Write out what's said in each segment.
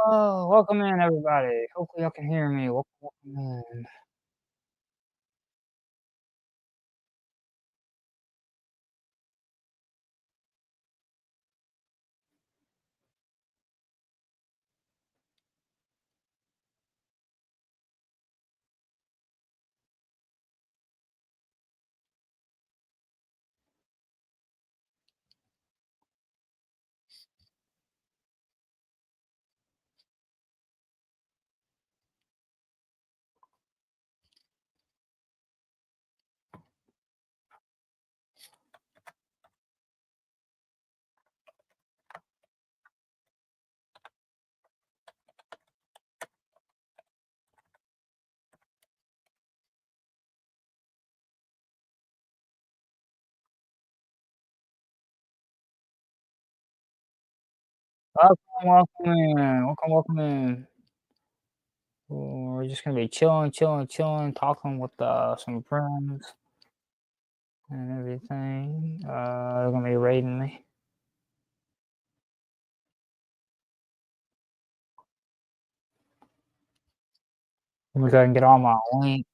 Oh, welcome in, everybody. Hopefully, y'all can hear me. Welcome in. Welcome in. Welcome in. We're just gonna be chilling, talking with some friends and everything. They're gonna be raiding me. Let me go ahead and get all my link.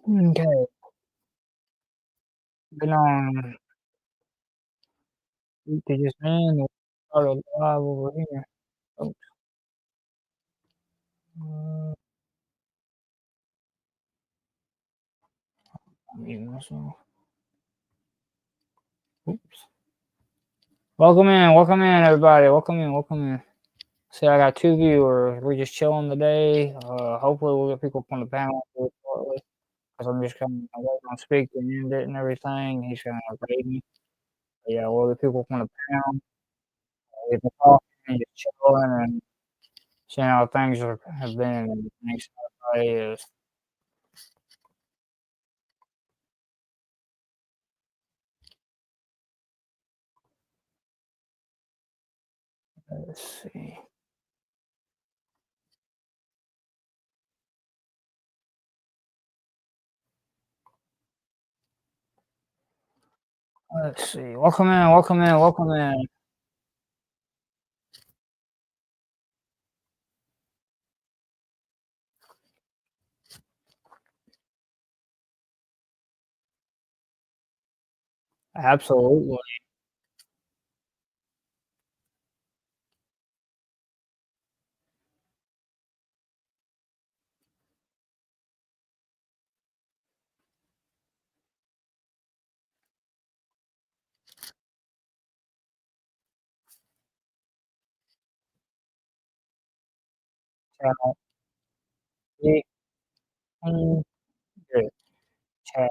Okay, been on. They just in. Started live over here. Oh, I mean, myself. Oops. Welcome in, everybody. Welcome in. See, I got two viewers. We're just chilling today. Hopefully, we'll get people up on the panel here shortly. Because I'm just coming away on speak and end it and everything. He's going to rate me. But yeah, we'll get people up on the panel. We've been talking and just chilling and seeing how things have been. And thanks to everybody. Let's see. Let's see. Welcome in. Absolutely. Chat. Yeah, mm, good. Chat.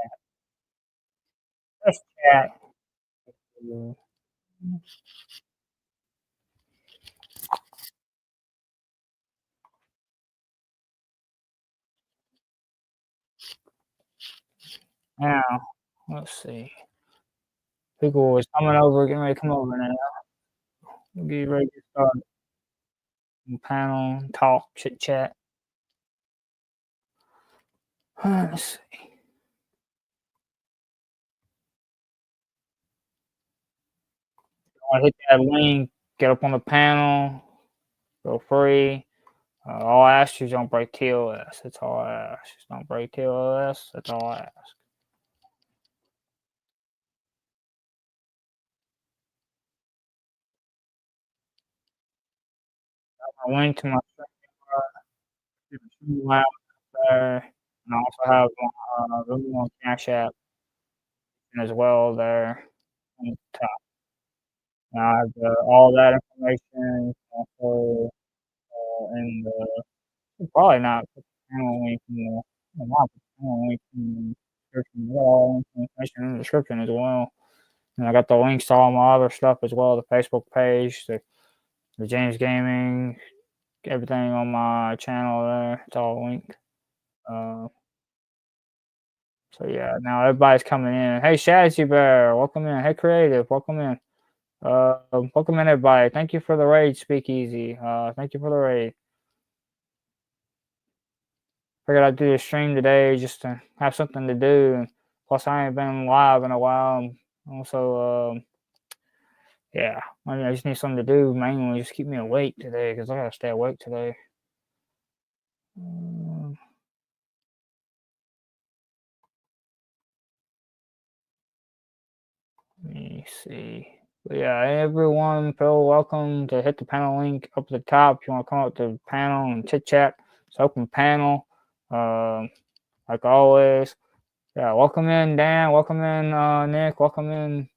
Let's chat. Now, let's see. People is coming over, getting ready to come over now. We'll get ready to get started. Panel, talk, chit chat. Let's see. Hit that link, get up on the panel, feel free. All I ask you is don't break TOS. That's all I ask. Just don't break TOS. That's all I ask. I went to my stream, loud. there, and I also have Venmo and Cash App as well there on the top. And I have all that information also in the probably not put the channel link in the not put the channel link in the description. I got all the information in the description as well. And I got the links to all my other stuff as well, the Facebook page, the James Gaming, everything on my channel there. It's all linked. Uh, so yeah, now everybody's coming in. Hey, Shazzy Bear, welcome in. Hey, Creative, welcome in. Welcome in, everybody. Thank you for the raid, Speakeasy. Thank you for the raid. Figured I'd do a stream today just to have something to do. And plus, I ain't been live in a while. And also, yeah, I just need something to do. Mainly, just keep me awake today because I gotta stay awake today. Let me see. But yeah, everyone, feel welcome to hit the panel link up at the top if you want to come up to the panel and chit chat. It's open panel, like always. Yeah, welcome in Dan, welcome in Nick, welcome in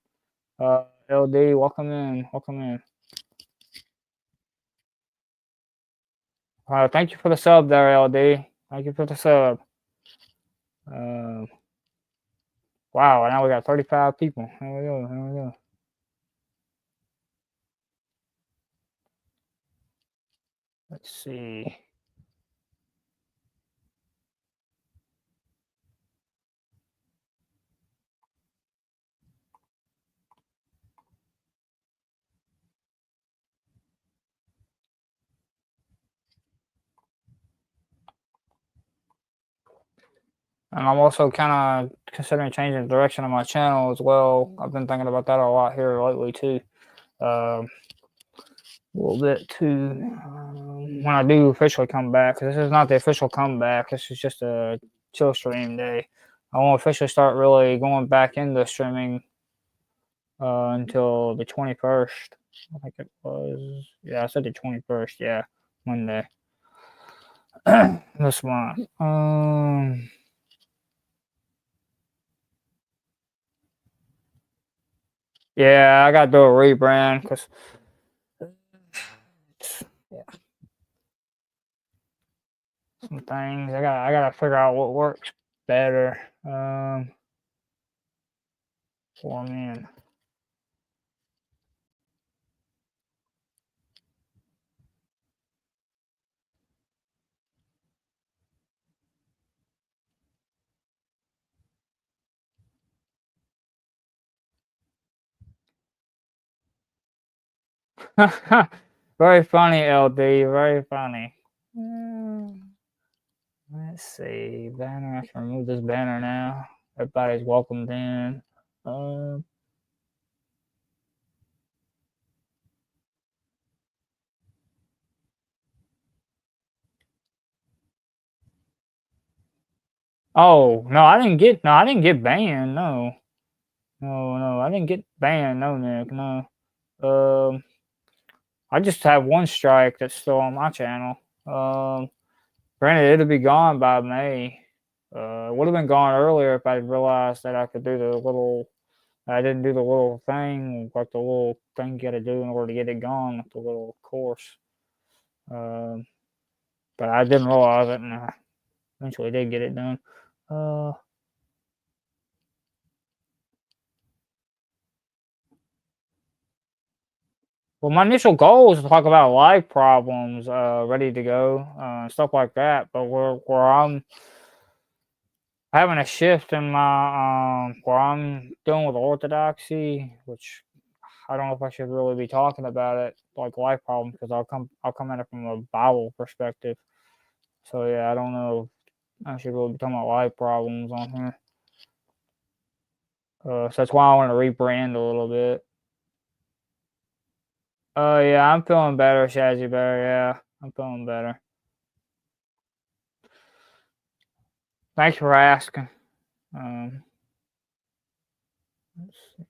LD, welcome in, welcome in. Thank you for the sub there, LD. Thank you for the sub. Wow, now we got 35 people. Here we go, here we go. Let's see. And I'm also kind of considering changing the direction of my channel as well. I've been thinking about that a lot here lately too. A little bit too. When I do officially come back, 'cause this is not the official comeback. This is just a chill stream day. I won't officially start really going back into streaming until the 21st. I think it was. Yeah, I said the 21st. Yeah, Monday this month. Yeah, I gotta do a rebrand because yeah, some things I gotta figure out what works better for me. Very funny, LD. Very funny. Let's see. Banner. I can remove this banner now. Everybody's welcomed in. Oh no, I didn't get. No, I didn't get banned. No, no, I didn't get banned. No, Nick. No. I just have one strike that's still on my channel. Granted, it'll be gone by May. It would have been gone earlier if I realized that I could do the little. I didn't do the little thing, like the little thing you got to do in order to get it gone, like the little course. But I didn't realize it, and I eventually did get it done. Well, my initial goal was to talk about life problems, ready to go, stuff like that. But where I'm having a shift in my where I'm dealing with orthodoxy, which I don't know if I should really be talking about it like life problems because I'll come at it from a Bible perspective. So yeah, I don't know if I should really be talking about life problems on here. So that's why I want to rebrand a little bit. Oh yeah, I'm feeling better, Shazzy Bear. Yeah, I'm feeling better. Thanks for asking. Um, let's see.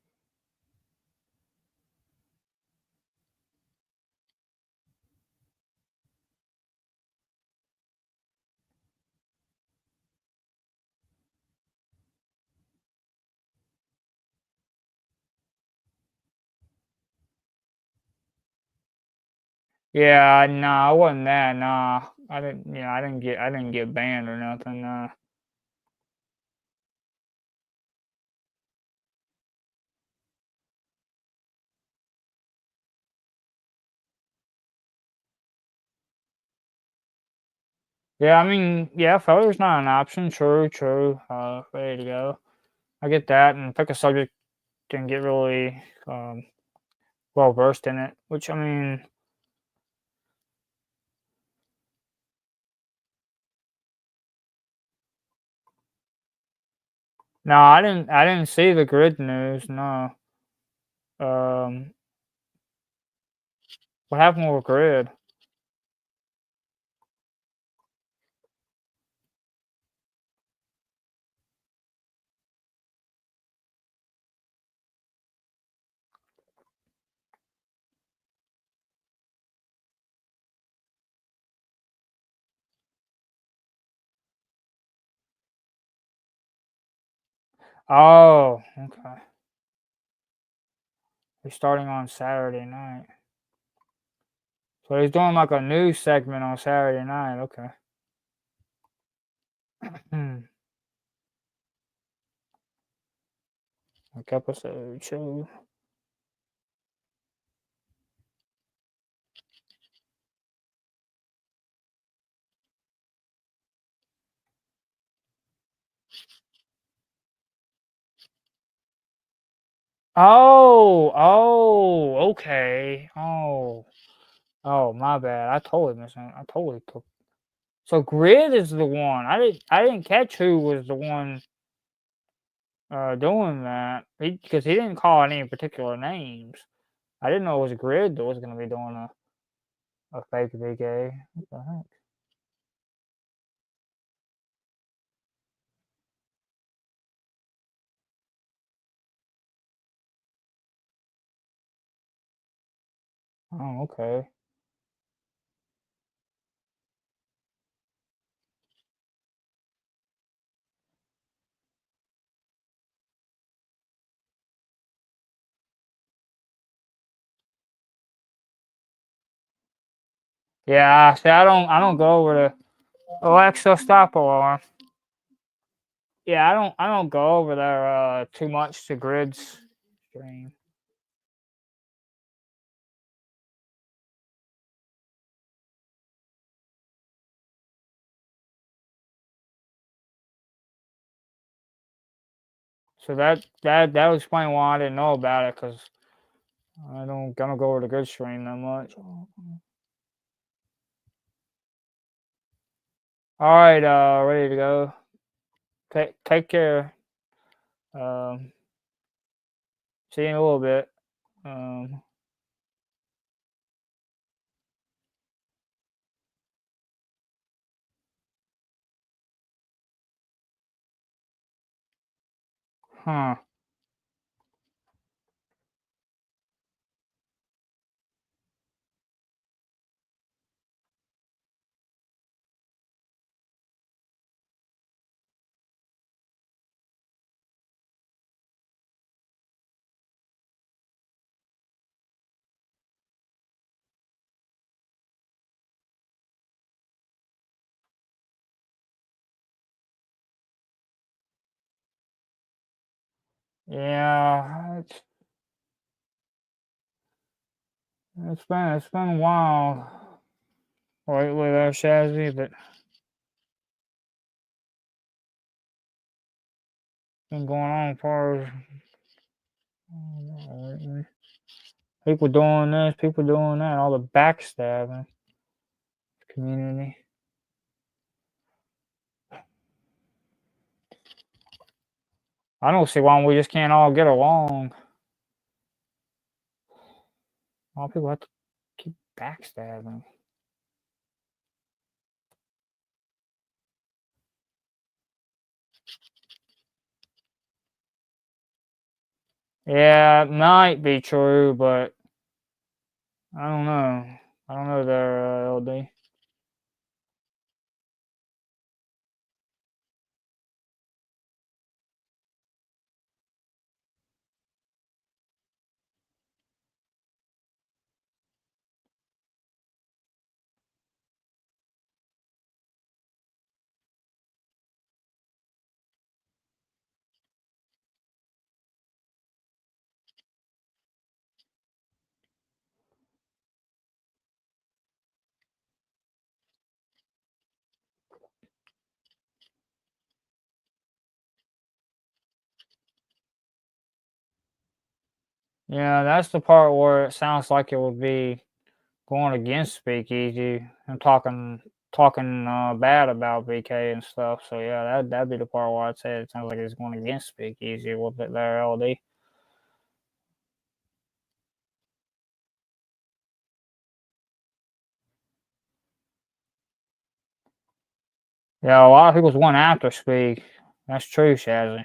Yeah, nah, I wasn't that, nah. I didn't, I didn't get banned or nothing, nah. Yeah, I mean, yeah, failure's not an option, true, true, ready to go. I get that, and pick a subject and get really, well versed in it, which, I mean, no, I didn't see the grid news, no. Um, what happened with grid? Oh, okay. He's starting on Saturday night. So he's doing like a news segment on Saturday night, okay. Hmm. Like episode 2. Oh, oh, okay. Oh, oh, my bad. I totally took. So Grid is the one. I didn't catch who was the one doing that. Because he didn't call any particular names. I didn't know it was Grid that was gonna be doing a fake VK. What the heck? Oh, okay. Yeah, see, I don't go over the Alexa stop alarm. Yeah, I don't go over there too much to Grid's stream. So that would explain why I didn't know about it, because I don't go over the good stream that much. All right, ready to go. Take care. Um, see you in a little bit. Um, huh. Yeah, it's been a while lately there, Shazzy, but been going on as far as lately. People doing this, people doing that, all the backstabbing community. I don't see why we just can't all get along. All people have to keep backstabbing. Yeah, it might be true, but I don't know. I don't know there, LD. Yeah, that's the part where it sounds like it would be going against speakeasy and talking bad about BK and stuff. So yeah, that'd be the part where I'd say it sounds like it's going against speakeasy with it there, LD. Yeah, a lot of people's going after speak. That's true, Shazzy.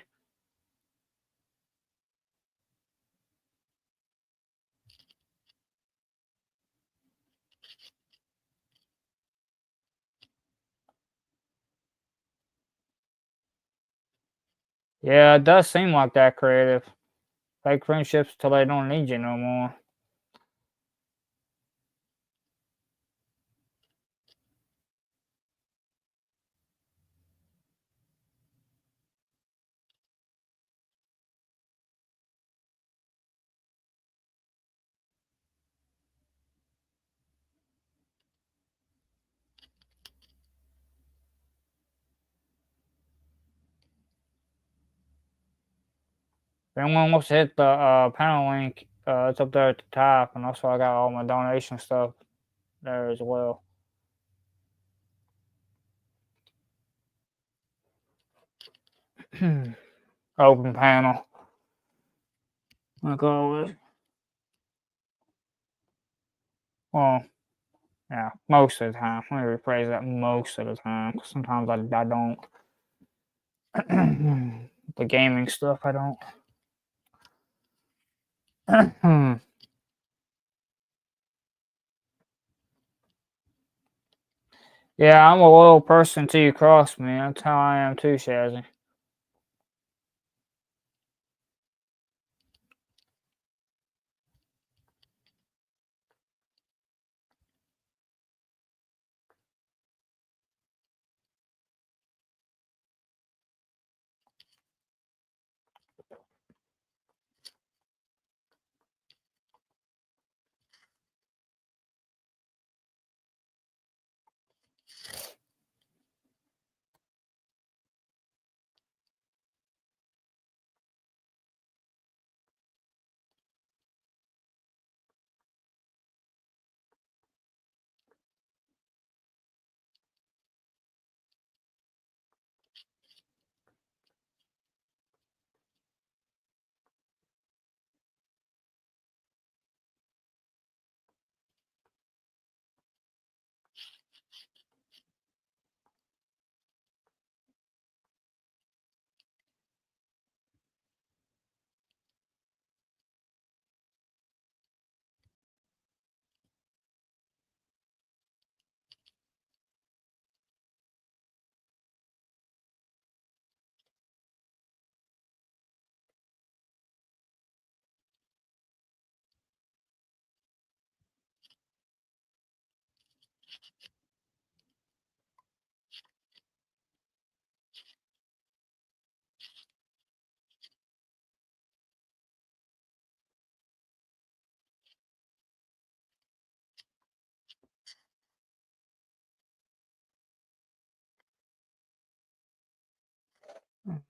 Yeah, it does seem like that creative. Fake friendships till they don't need you no more. If anyone wants to hit the panel link, it's up there at the top, and also I got all my donation stuff there as well. Open panel, like always. Well, yeah, most of the time. Let me rephrase that. Most of the time, 'cause sometimes I don't. The gaming stuff, I don't. Yeah, I'm a loyal person till you cross me. That's how I am too, Shazzy.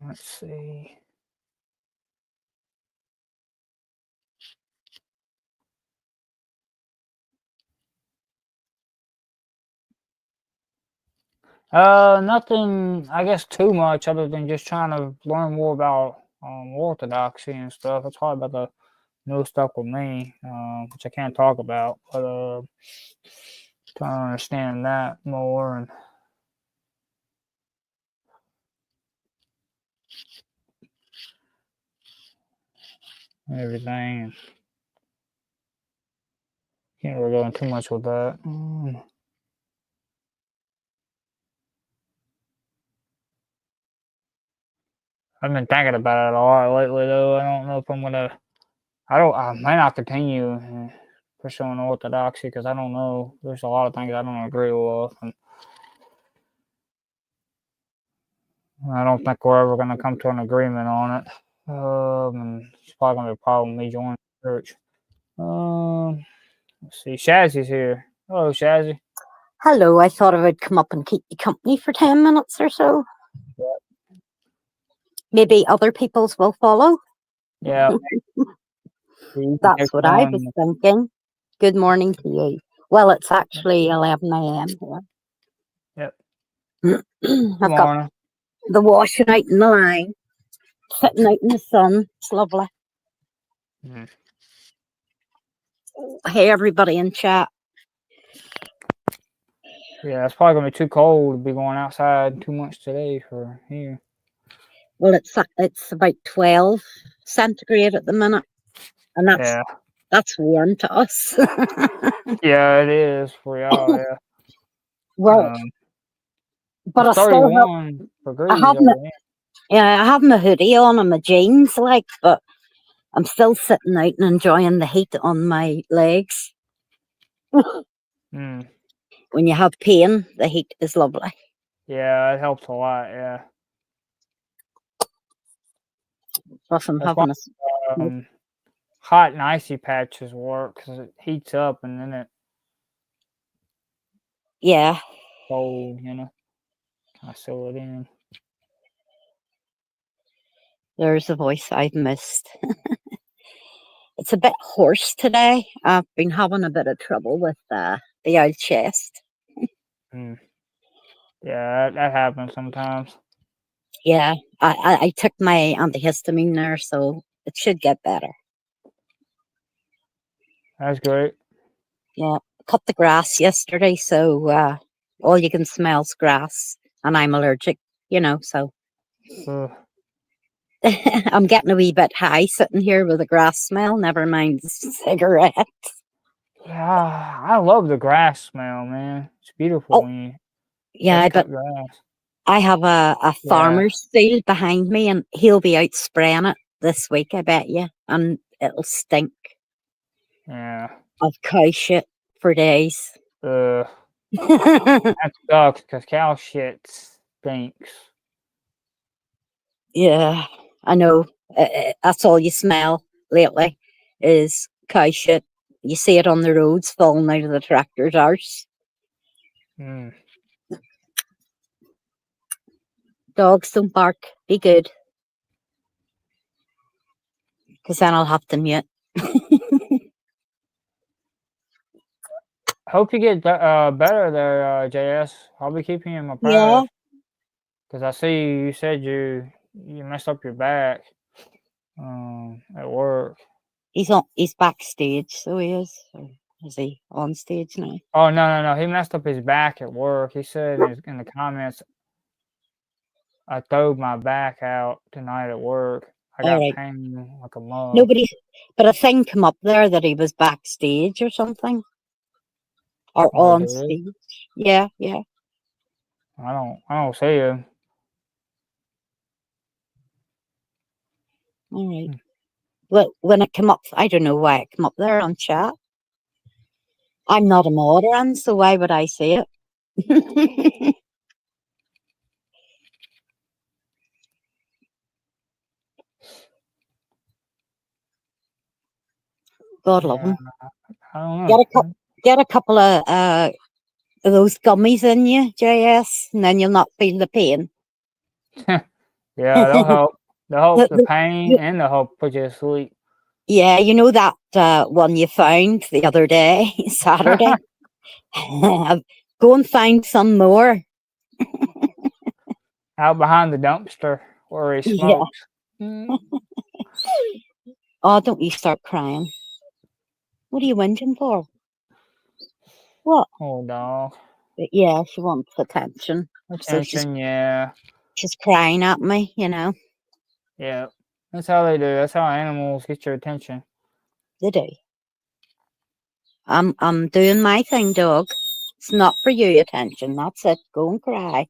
Let's see. Nothing. I guess too much other than just trying to learn more about orthodoxy and stuff. It's hard about the new stuff with me, which I can't talk about, but trying to understand that more and everything. Can't really go into too much with that. I've been thinking about it a lot lately, though. I don't know if I'm gonna. I don't. I might not continue pursuing orthodoxy because I don't know. There's a lot of things I don't agree with, and I don't think we're ever gonna come to an agreement on it. And it's probably gonna be a problem me joining the church. Let's see. Shazzy's here. Hello, Shazzy. Hello, I thought I would come up and keep you company for 10 minutes or so. Yeah. Maybe other people's will follow. Yeah. You can That's take what it I was on. thinking. Good morning to you. Well, it's actually 11 a.m. Yep. here. Good I've got morning. the washing out in the line, sitting out in the sun. It's lovely. Mm. Hey, everybody in chat. Yeah, it's probably gonna be too cold to be going outside too much today for here. Well, it's about 12 centigrade at the minute, and Yeah. that's warm to us. Yeah, it is for y'all. Yeah. Well, but It's I still have 31 I degrees have my over here. yeah I have my hoodie on and my jeans, like, but I'm still sitting out and enjoying the heat on my legs. Mm. When you have pain, the heat is lovely. Yeah, it helps a lot. Yeah. Plus, I'm That's why having a um, hot and icy patches work because it heats up and then it yeah. cold. Kind of seal it in. There's a voice I've missed. It's a bit hoarse today. I've been having a bit of trouble with the old chest. Mm. Yeah, that happens sometimes. Yeah, I took my antihistamine there, so it should get better. That's great. Yeah, cut the grass yesterday, so all you can smell is grass, and I'm allergic, so Ugh. I'm getting a wee bit high sitting here with the grass smell, never mind cigarette. Yeah, I love the grass smell, man. It's beautiful Oh, when you yeah, fresh but cut grass. I have a Yeah, farmer's field behind me, and he'll be out spraying it this week, I bet you, and it'll stink yeah. of cow shit for days. Ugh. Yeah, That sucks because cow shit stinks. I know. That's all you smell lately is cow shit. You see it on the roads falling out of the tractor's arse. Mm. Dogs don't bark. Be good, because then I'll have to mute. Hope you get better there, JS. I'll be keeping you in my Yeah, prayers because I see you said you messed up your back at work. he's backstage, so he is. Or is he on stage now? Oh no, he messed up his back at work. He said in the comments, I throwed my back out tonight at work. I All got right. pain like a mug. Nobody, but a thing come up there that he was backstage or something, or Oh, it on did. stage. Yeah, yeah. I don't see him. All right. Hmm. Well, when it come up, I don't know why it come up there on chat. I'm not a modern, so why would I see it? God love Yeah, him. I don't Get a cup. know. Get a couple of those gummies in you, JS, and then you'll not feel the pain. Yeah, they'll help. They'll help The- the the- pain the- and they'll help put you to sleep. yeah, you know that one you found the other day, Saturday. Go and find some more. Out behind the dumpster where he Yeah. smokes. Mm. Oh, don't you start crying. What are you whinging for? What? Oh, dog. Yeah, she wants attention. So Attention, yeah. she's crying at me, Yeah. That's how they do. That's how animals get your attention. They do. I'm doing my thing, dog. It's not for you attention. That's it. Go and cry.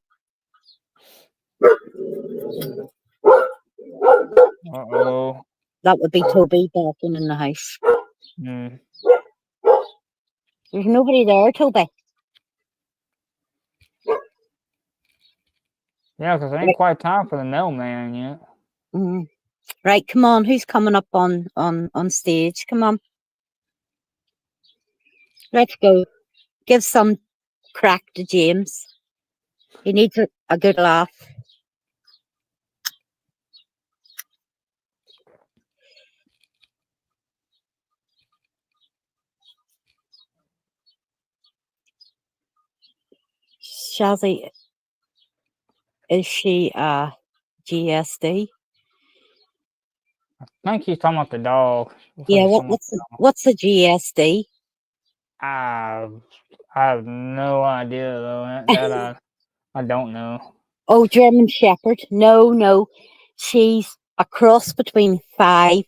Uh-oh. That would be Toby barking in the house. Mm. There's nobody there, Toby. Yeah, because it ain't Right. quite time for the mailman yet. Mm. Right, come on. Who's coming up on stage? Come on. Let's go. Give some crack to James. He needs a good laugh. Shazzy, is she GSD? I think he's talking about the dog. Looks like Yeah, he's talking about the dog. what's a GSD? I have no idea though. That I don't know. Oh, German Shepherd. No. She's a cross between 5,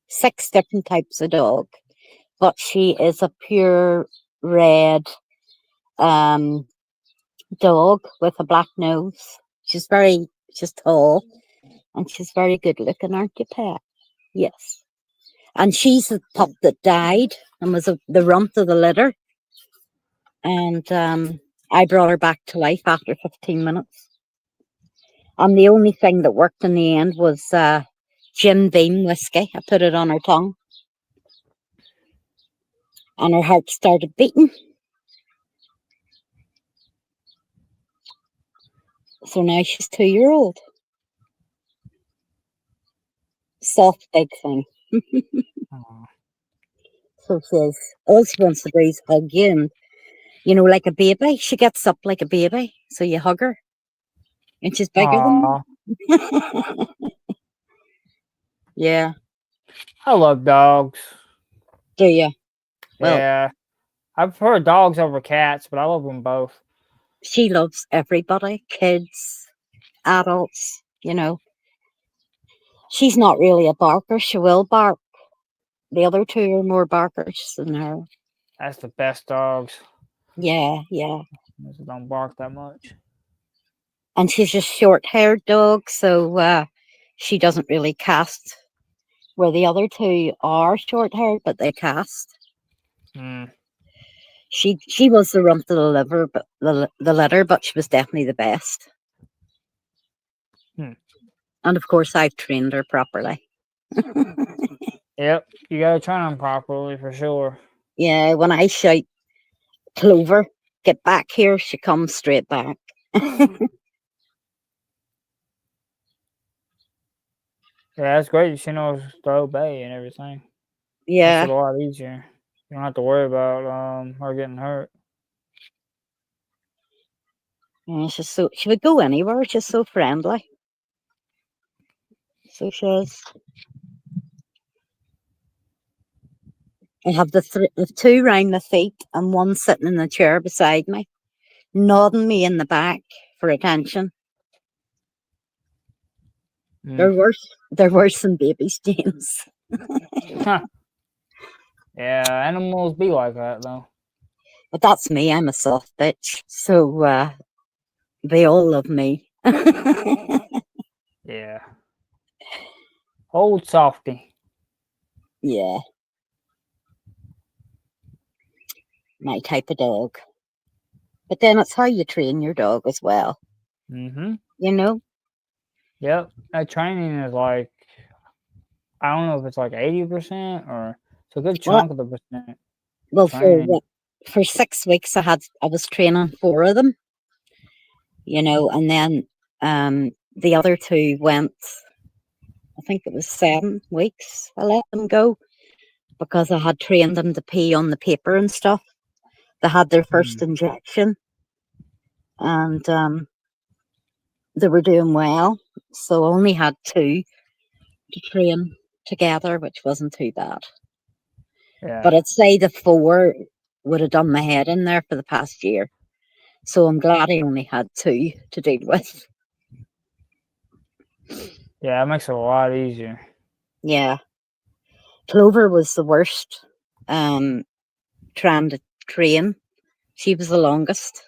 6 different types of dog. But she is a pure red dog with a black nose. She's tall and she's very good looking, aren't you, Pat? Yes. And she's the pup that died and was the runt of the litter. And I brought her back to life after 15 minutes. And the only thing that worked in the end was Jim Beam whiskey. I put it on her tongue. And her heart started beating. So now she's 2-year-old. Soft, big thing. So she is. All she wants to do is hug you. And, like a baby. She gets up like a baby. So you hug her. And she's bigger than you. Yeah. I love dogs. Do you? Well, Yeah. I prefer dogs over cats, but I love them both. she loves everybody. Kids, adults, She's not really a barker. She will bark. The other 2 are more barkers than her. That's the best dogs. Yeah. They don't bark that much. And she's a short-haired dog, so she doesn't really cast. Where the other 2 are short-haired, but they cast. She was the rump of the liver, but the litter, but she was definitely the best. And of course, I've trained her properly. Yep, you gotta train them properly for sure. Yeah, when I shout, Clover, get back here, she comes straight back. Yeah, that's great. She knows to obey and everything. Yeah. Makes it a lot easier. You don't have to worry about her getting hurt. Yeah, she would go anywhere. She's so friendly. So she is. I have the 2 round my feet and 1 sitting in the chair beside me, nodding me in the back for attention. They're worse than babies, James. Yeah, animals be like that though. But that's me. I'm a soft bitch. So they all love me. Yeah. Old softy. Yeah. My type of dog. But then it's how you train your dog as well. Mm-hmm. Yep. That training is like, I don't know if it's like 80% or it's a good chunk of the percent. Well, Training. for 6 weeks I was training 4 of them. And then the other 2 went, I think it was 7 weeks. I let them go because I had trained them to pee on the paper and stuff. They had their first injection and they were doing well. So I only had 2 to train together, which wasn't too bad. Yeah. But I'd say the 4 would have done my head in there for the past year. So I'm glad I only had 2 to deal with. Yeah, it makes it a lot easier. Yeah. Clover was the worst trying to train. She was the longest.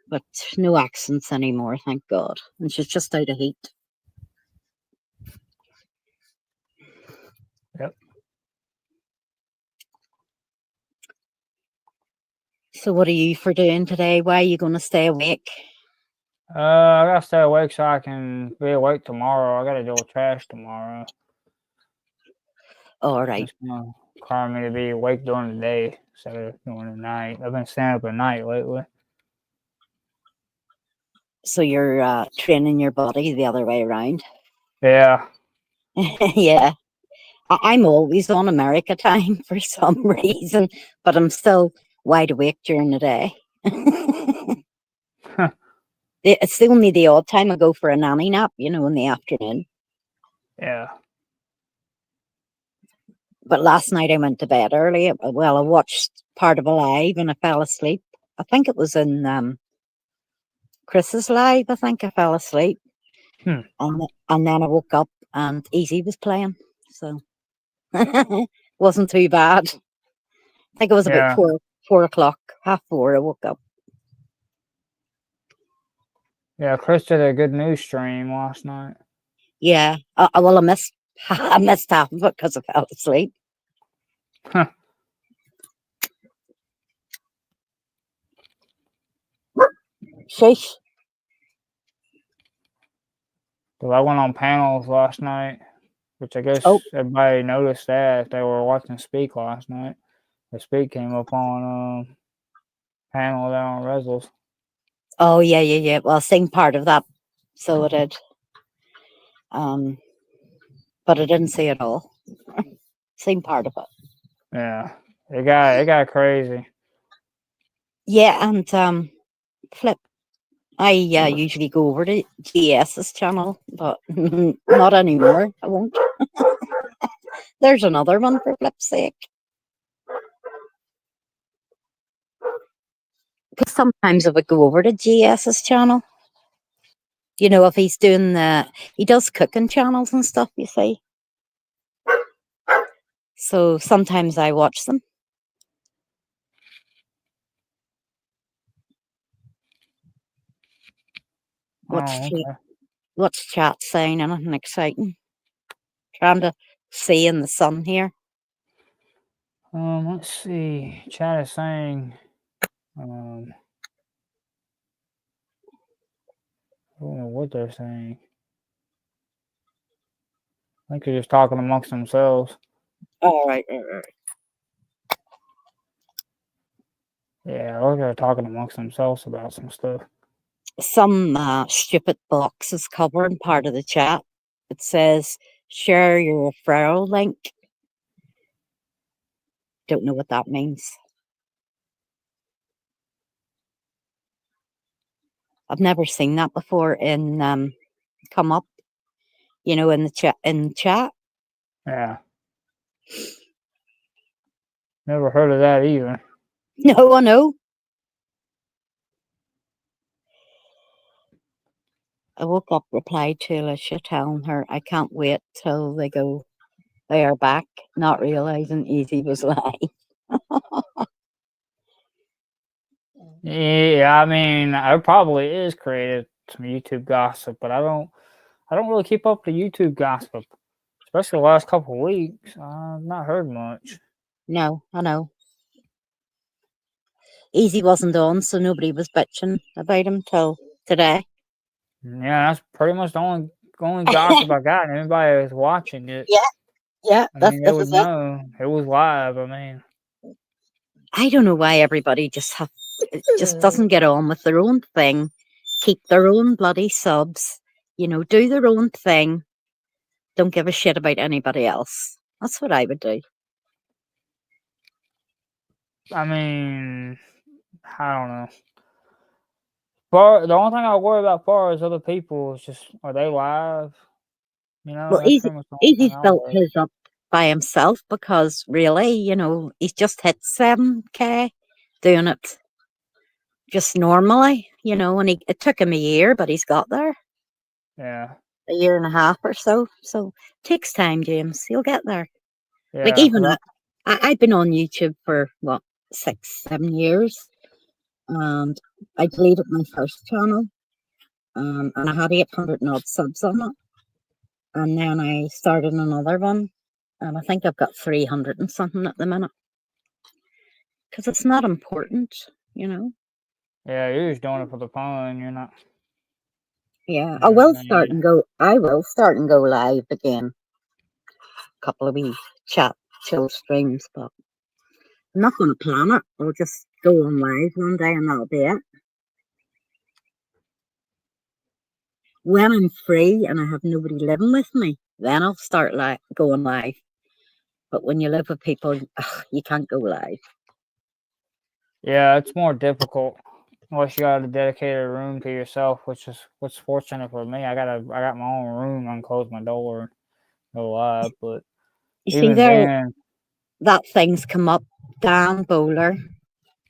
But no accents anymore, thank God. And she's just out of heat. Yep. So what are you for doing today? Why are you going to stay awake? I gotta stay awake so I can be awake tomorrow. I gotta deal with trash tomorrow. All right. It's gonna require me to be awake during the day instead of during the night. I've been staying up at night lately. So you're training your body the other way around? Yeah. Yeah. I'm always on America time for some reason, but I'm still wide awake during the day. It's only the odd time I go for a nanny nap, in the afternoon. Yeah. But last night I went to bed early. Well, I watched part of a live and I fell asleep. I think it was in Chris's live. I think I fell asleep. Hmm. And then I woke up and Easy was playing. So wasn't too bad. I think it was about Yeah. 4 o'clock, 3:30. I woke up. Yeah. Chris did a good news stream last night. Yeah. Well, I missed I missed half of it because I fell asleep. Huh. Sheesh. Because I went on panels last night, which I guess Oh, everybody noticed that they were watching Speak last night. The Speak came up on panel down on Resels. oh yeah. Well, I seen part of that, so I did. But I didn't see it all. Seen part of it. Yeah. It got crazy. Yeah, and Flip. I usually go over to GS's channel, but not anymore. I won't. There's another one for flip's sake. Because sometimes I would go over to GS's channel. If he's doing he does cooking channels and stuff, you see. So sometimes I watch them. Oh, okay. What's chat saying? Anything exciting? Trying to see in the sun here. Let's see. Chat is saying, I don't know what they're saying. I think they're just talking amongst themselves. All right. Yeah, look, they're talking amongst themselves about some stuff. Some stupid box is covering part of the chat. It says share your referral link. Don't know what that means. I've never seen that before in come up, in the chat. Yeah. Never heard of that either. No, I know. I woke up, replied to Alicia, telling her I can't wait till they are back, not realizing Easy was lying. Yeah, I mean, I probably is created some YouTube gossip, but I don't really keep up the YouTube gossip, especially the last couple of weeks. I've not heard much. No, I know. Easy wasn't on, so nobody was bitching about him till today. Yeah, that's pretty much the only gossip I got. And anybody that's watching it, Yeah, I that's mean, they this would is it. know it was live. I mean, I don't know why everybody just doesn't get on with their own thing, keep their own bloody subs, do their own thing. Don't give a shit about anybody else. That's what I would do. I mean, I don't know. But the only thing I worry about far as other people is just, are they live? Well, That's pretty much the only thing Easy's I built worry about. his up by himself because really, he's just hit 7K doing it just normally, and it took him a year, but he's got there. Yeah. A year and a half or so. So it takes time, James. You'll get there. Like Yeah, even because I've been on YouTube for what 6, 7 years, and I deleted my first channel, and I had 800 and odd subs on it, and then I started another one, and I think I've got 300 and something at the minute because it's not important. yeah, you're just doing it for the fun. You're not. Yeah, You know what I mean? I will start and go live again. A couple of wee chill streams, but I'm not going to plan it. I'll just go on live one day and that'll be it. When I'm free and I have nobody living with me, then I'll start going live. But when you live with people, you can't go live. Yeah, it's more difficult unless you got a dedicated room to yourself, which is what's fortunate for me. I got my own room. I can close my door and go live. But You see even there, then, that thing's come up. Dan Bowler,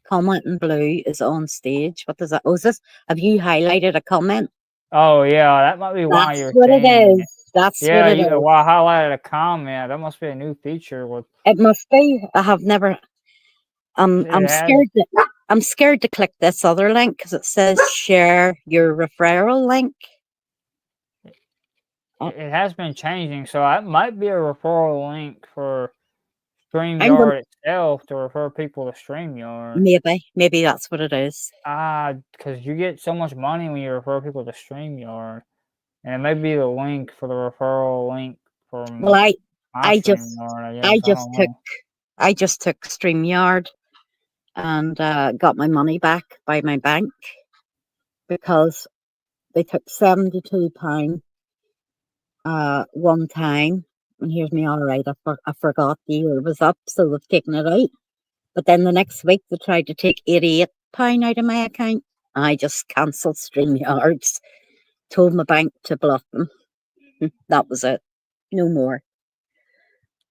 comment in blue, is on stage. What does that? Oh, is this? Have you highlighted a comment? oh yeah, that might be why That's you're what it seeing is. it. That's what Yeah, it you is. well, I highlighted a comment. That must be a new feature with It must be. I have never. it I'm has scared. I'm scared to click this other link because it says share your referral link. it has been changing, so that might be a referral link for I'm going. StreamYard itself to refer people to StreamYard. Maybe that's what it is. Because you get so much money when you refer people to StreamYard. And it may be the link for the referral link Well, from I, my I just, StreamYard, I I guess. I just don't took, know. I just took StreamYard and got my money back by my bank because they took £72 one time. And here's me, all right, I forgot the year was up, so they've taken it out. But then the next week they tried to take £88 out of my account. I just cancelled StreamYards, told my bank to block them. That was it. No more.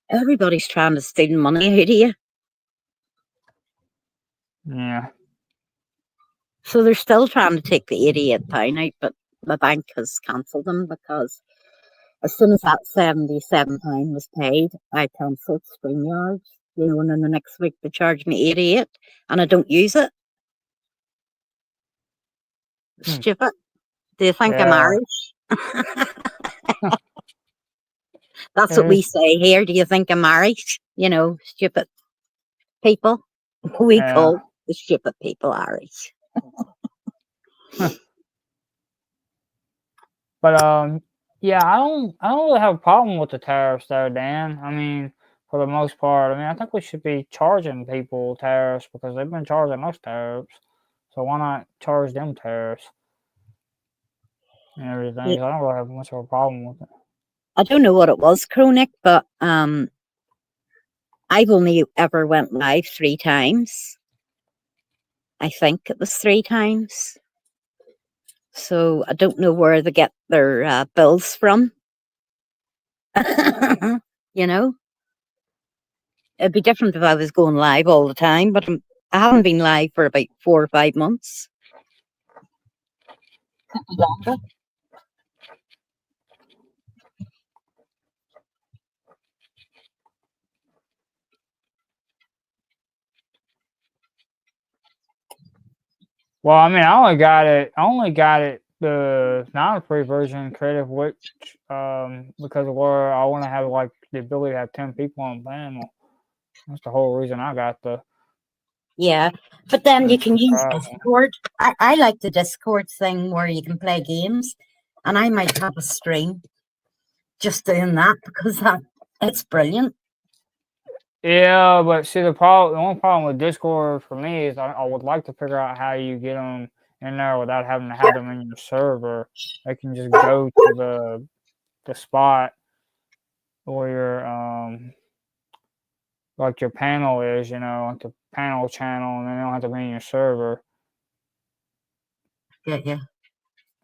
Everybody's trying to steal money out of you. Yeah. So they're still trying to take the £88 out, but my bank has cancelled them because as soon as that £77 was paid, I cancelled StreamYards. And then the next week they charge me 88 and I don't use it. Hmm. Stupid. Do you think I'm Yeah. Irish? That's what It we is. say here. Do you think I'm Irish? Stupid people. We Yeah. call the stupid people Irish. But yeah, I don't really have a problem with the tariffs there, Dan. I mean, for the most part, I mean, I think we should be charging people tariffs because they've been charging us tariffs. So why not charge them tariffs and everything? Yeah, 'Cause I don't really have much of a problem with it. I don't know what it was, Chronic, but I've only ever went live 3 times. I think it was 3 times. So I don't know where they get their bills from. you know, it'd be different if I was going live all the time, but I haven't been live for about 4 or 5 months. Longer. Well, I mean, I only got it the non-free version creative, which because of where I want to have like the ability to have 10 people on panel. That's the whole reason I got the Yeah, but then you can use private one. Discord. I like the Discord thing where you can play games, and I might have a stream just doing that because it's brilliant. Yeah, but see the only problem with Discord for me is I would like to figure out how you get them in there without having to have them in your server. They can just go to the spot where like your panel is, like the panel channel, and then they don't have to be in your server. Yeah.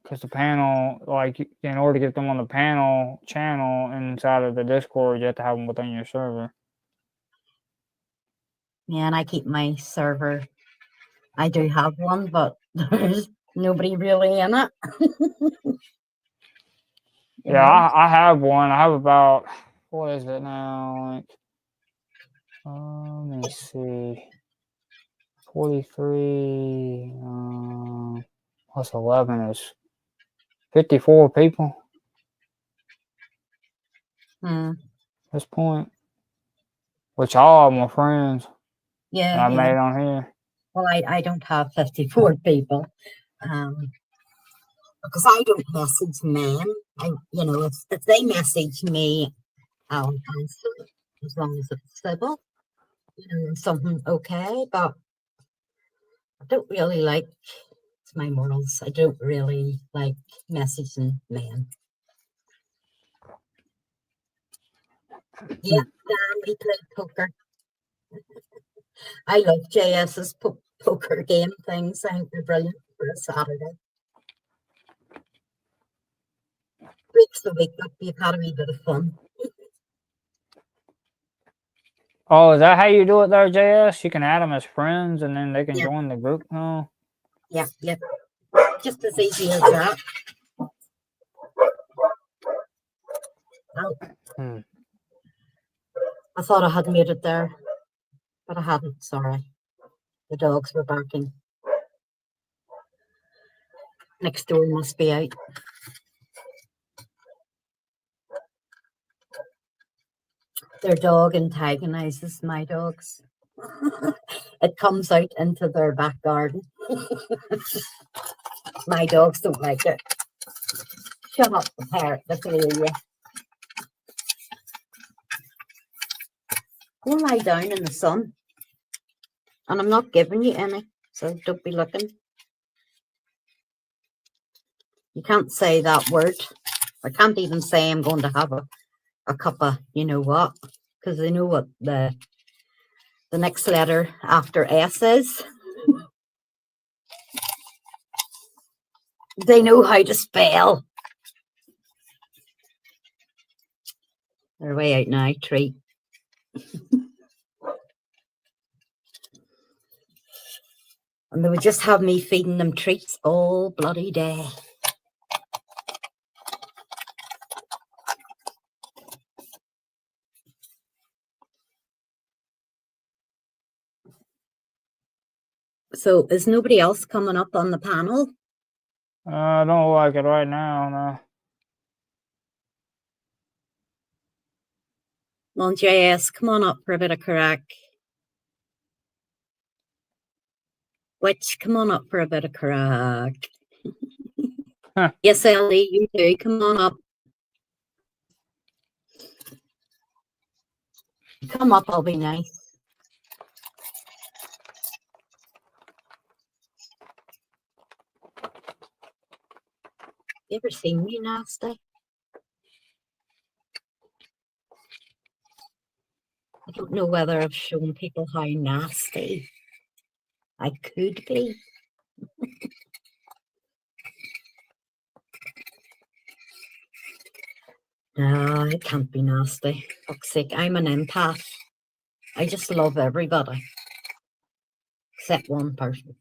Because the panel, like, in order to get them on the panel channel inside of the Discord, you have to have them within your server. Yeah, and I keep my server. I do have one, but there's nobody really in it. you Yeah, know? I have one. I have about, what is it now? Like, let me see. 43, plus 11 is 54 people Mm, at this point, which all of them are friends that yeah, I yeah. made on here. Well, I don't have 54 people. Because I don't message men. If they message me, I'll answer it as long as it's civil, and something okay. But I don't really like, it's my morals, I don't really like messaging men. Yeah, we played poker. I love JS's poker game things. I think they're brilliant for a Saturday. Breaks the week up. You've had a wee bit of fun. Oh, is that how you do it there, JS? You can add them as friends, and then they can Yeah, join the group. Oh, yeah. Just as easy as that. Oh, hmm. I thought I had made it there, but I hadn't. Sorry. The dogs were barking. Next door must be out. Their dog antagonizes my dogs. It comes out into their back garden. My dogs don't like it. Shut up, the parrot. Look at you. Go lie down in the sun. And I'm not giving you any, so don't be looking. You can't say that word. I can't even say I'm going to have a cup of you know what, because they know what the next letter after S is. They know how to spell. They're way out now, treat. And they would just have me feeding them treats all bloody day. So is nobody else coming up on the panel? I don't like it right now. No. Well, JS, come on up for a bit of crack. Which, come on up for a bit of crack. Huh. Yes, Ellie, you do. Come on up. Come up, I'll be nice. You ever seen me nasty? I don't know whether I've shown people how nasty I could be. No, I can't be nasty. Fuck's sake, I'm an empath. I just love everybody. Except one person.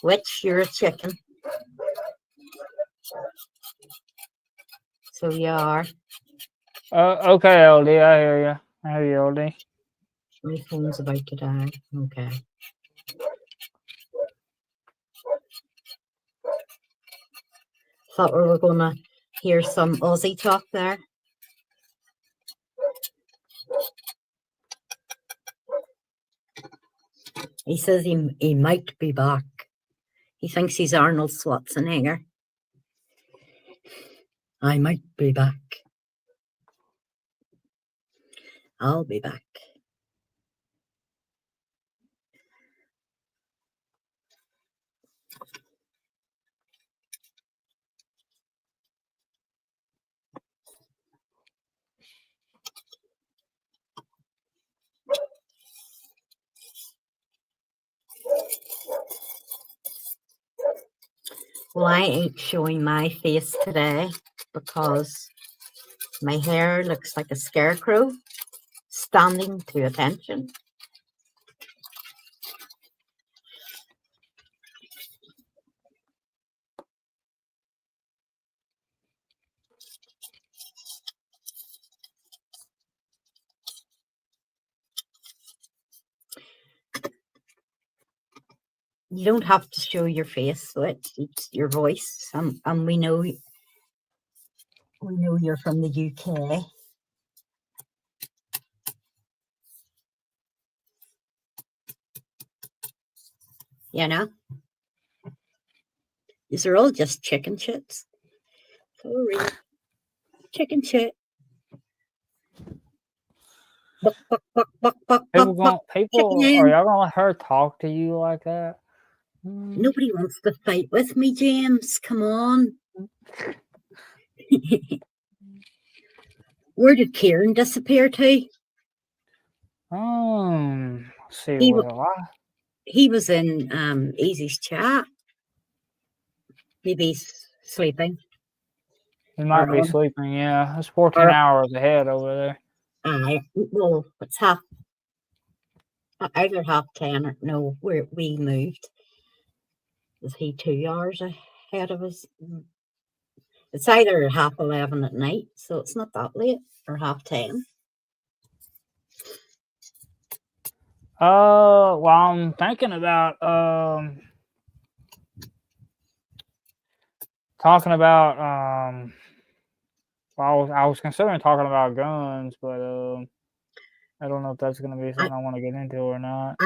Which you're a chicken. So you are. Okay, LD, I hear you. I hear you, LD. My phone's about to die. Okay. Thought we were gonna hear some Aussie talk there. He says he might be back. He thinks he's Arnold Schwarzenegger. I might be back. I'll be back. Well, I ain't showing my face today because my hair looks like a scarecrow standing to attention. You don't have to show your face, so it's your voice. And we know you're from the UK. You know? These are all just chicken shits. For real. Chicken shit. buck, buck, buck, buck, buck, People buck, buck, chicken are in. y'all gonna let her talk to you like that? Nobody wants to fight with me, James. Come on. Where did Kieran disappear to? Let's see, He, was it live? he was in Easy's chat. Maybe he's sleeping. He might be sleeping, yeah. It's 14 hours ahead over there. Well, it's either 10:30 or no, we moved. Was he 2 hours ahead of us? It's either 11:30 at night, so it's not that late, or 10:30. Well, I'm thinking about talking about well, I was considering talking about guns, but I don't know if that's gonna be something I want to get into or not.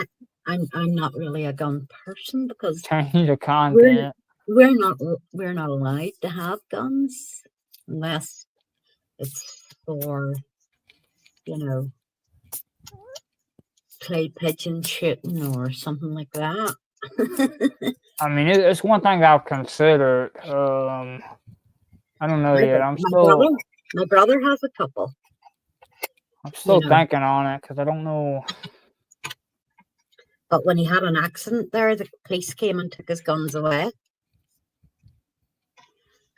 I'm not really a gun person because Change the content. we're not allowed to have guns unless it's for, clay pigeon shooting or something like that. I mean, it's one thing I've considered. I don't know yet. My brother has a couple. I'm still thinking on it because I don't know. But when he had an accident there, the police came and took his guns away.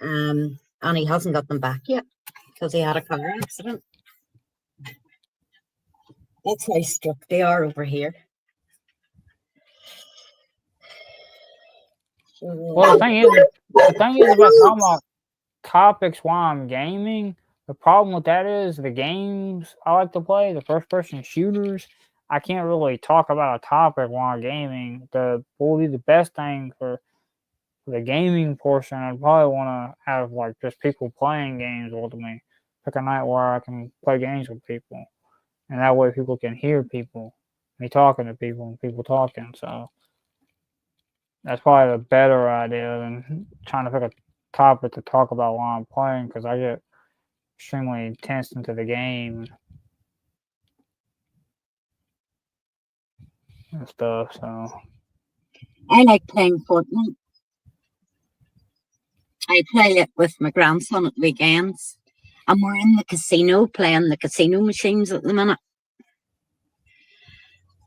And he hasn't got them back yet because he had a car accident. That's how strict they are over here. Well, the thing is about talking about topics while I'm gaming. The problem with that is the games I like to play, the first-person shooters, I can't really talk about a topic while I'm gaming. Probably the best thing for the gaming portion, I'd probably want to have like just people playing games with me. Pick a night where I can play games with people, and that way people can hear people, me talking to people, and people talking. So that's probably a better idea than trying to pick a topic to talk about while I'm playing, because I get extremely intense into the game and stuff. So I like playing Fortnite. I play it with my grandson at weekends, and we're in the casino playing the casino machines at the minute.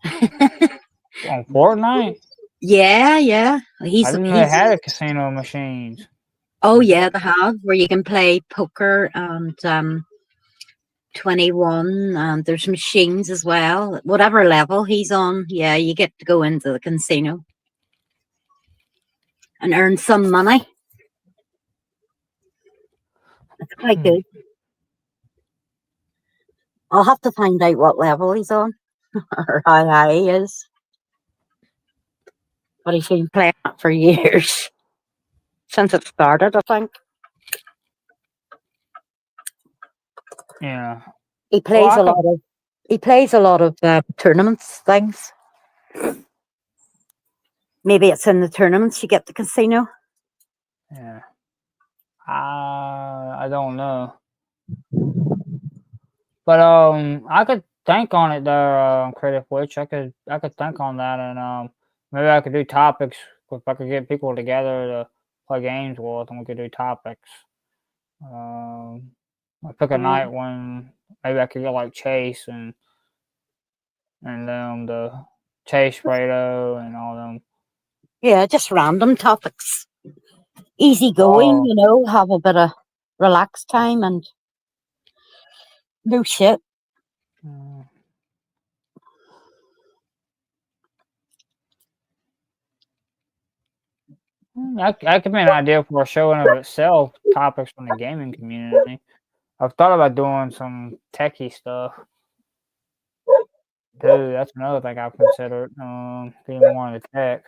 on Fortnite? Yeah. I didn't know they had a casino machines. Oh yeah, they have, where you can play poker and 21, and there's machines as well. Whatever level he's on, yeah, you get to go into the casino and earn some money. It's quite good. I'll have to find out what level he's on or how high he is. But he's been playing it for years. Since it started, I think. Yeah. He plays a lot of tournaments things. Maybe it's in the tournaments you get the casino. Yeah. I don't know. But I could think on it there, Creative Witch. I could think on that, and maybe I could do topics if I could get people together to play games with, and we could do topics. I pick a night when maybe I could get like Chase and the Chase Fredo and all them. Yeah, just random topics. Easy going, have a bit of relaxed time and no shit. That could be an idea for a show in of itself, topics from the gaming community. I've thought about doing some techie stuff. Dude, that's another thing I've considered, being more into tech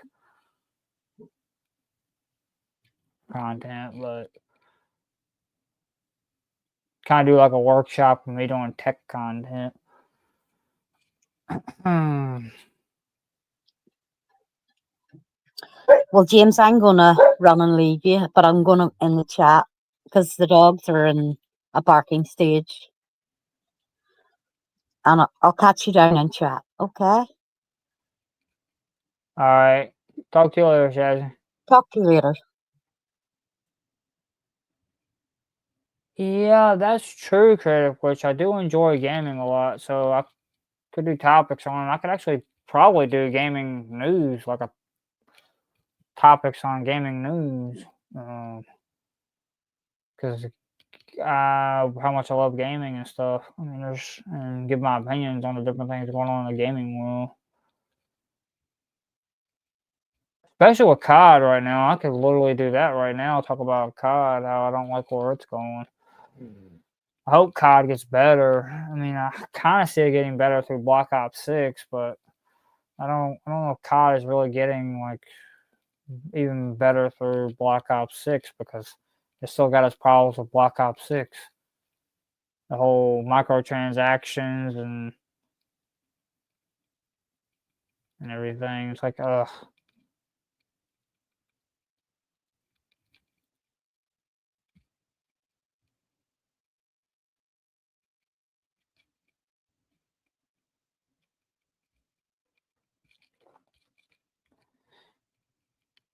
content, but kind of do like a workshop of me doing tech content. Well, James, I'm gonna run and leave you, but I'm gonna in the chat because the dogs are in a barking stage. and I'll catch you down in chat. Okay. Alright. Talk to you later, Shazzy. Talk to you later. Yeah, that's true, Creative, which I do enjoy gaming a lot, so I could do topics on it. I could actually probably do gaming news, like a topics on gaming news, because how much I love gaming and stuff. I mean, and give my opinions on the different things going on in the gaming world. Especially with COD right now, I could literally do that right now. Talk about COD, how I don't like where it's going. I hope COD gets better. I mean, I kind of see it getting better through Black Ops 6, but I don't know if COD is really getting like even better through Black Ops 6 because it still got its problems with Black Ops 6. The whole microtransactions and everything. It's like, ugh.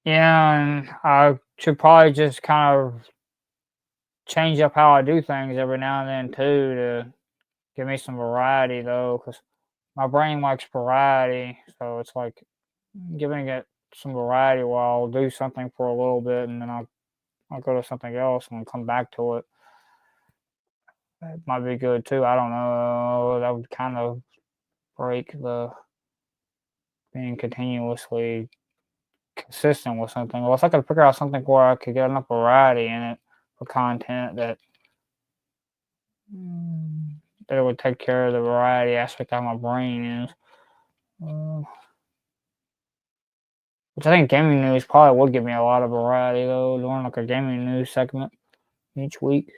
Yeah, and I should probably just kind of change up how I do things every now and then too to give me some variety though, because my brain likes variety. So it's like giving it some variety where I'll do something for a little bit and then I'll go to something else and come back to it. It might be good too. I don't know. That would kind of break the being continuously consistent with something. Well, if I could figure out something where I could get enough variety in it for content that it would take care of the variety aspect of my brain is. Which I think gaming news probably would give me a lot of variety though, doing like a gaming news segment each week.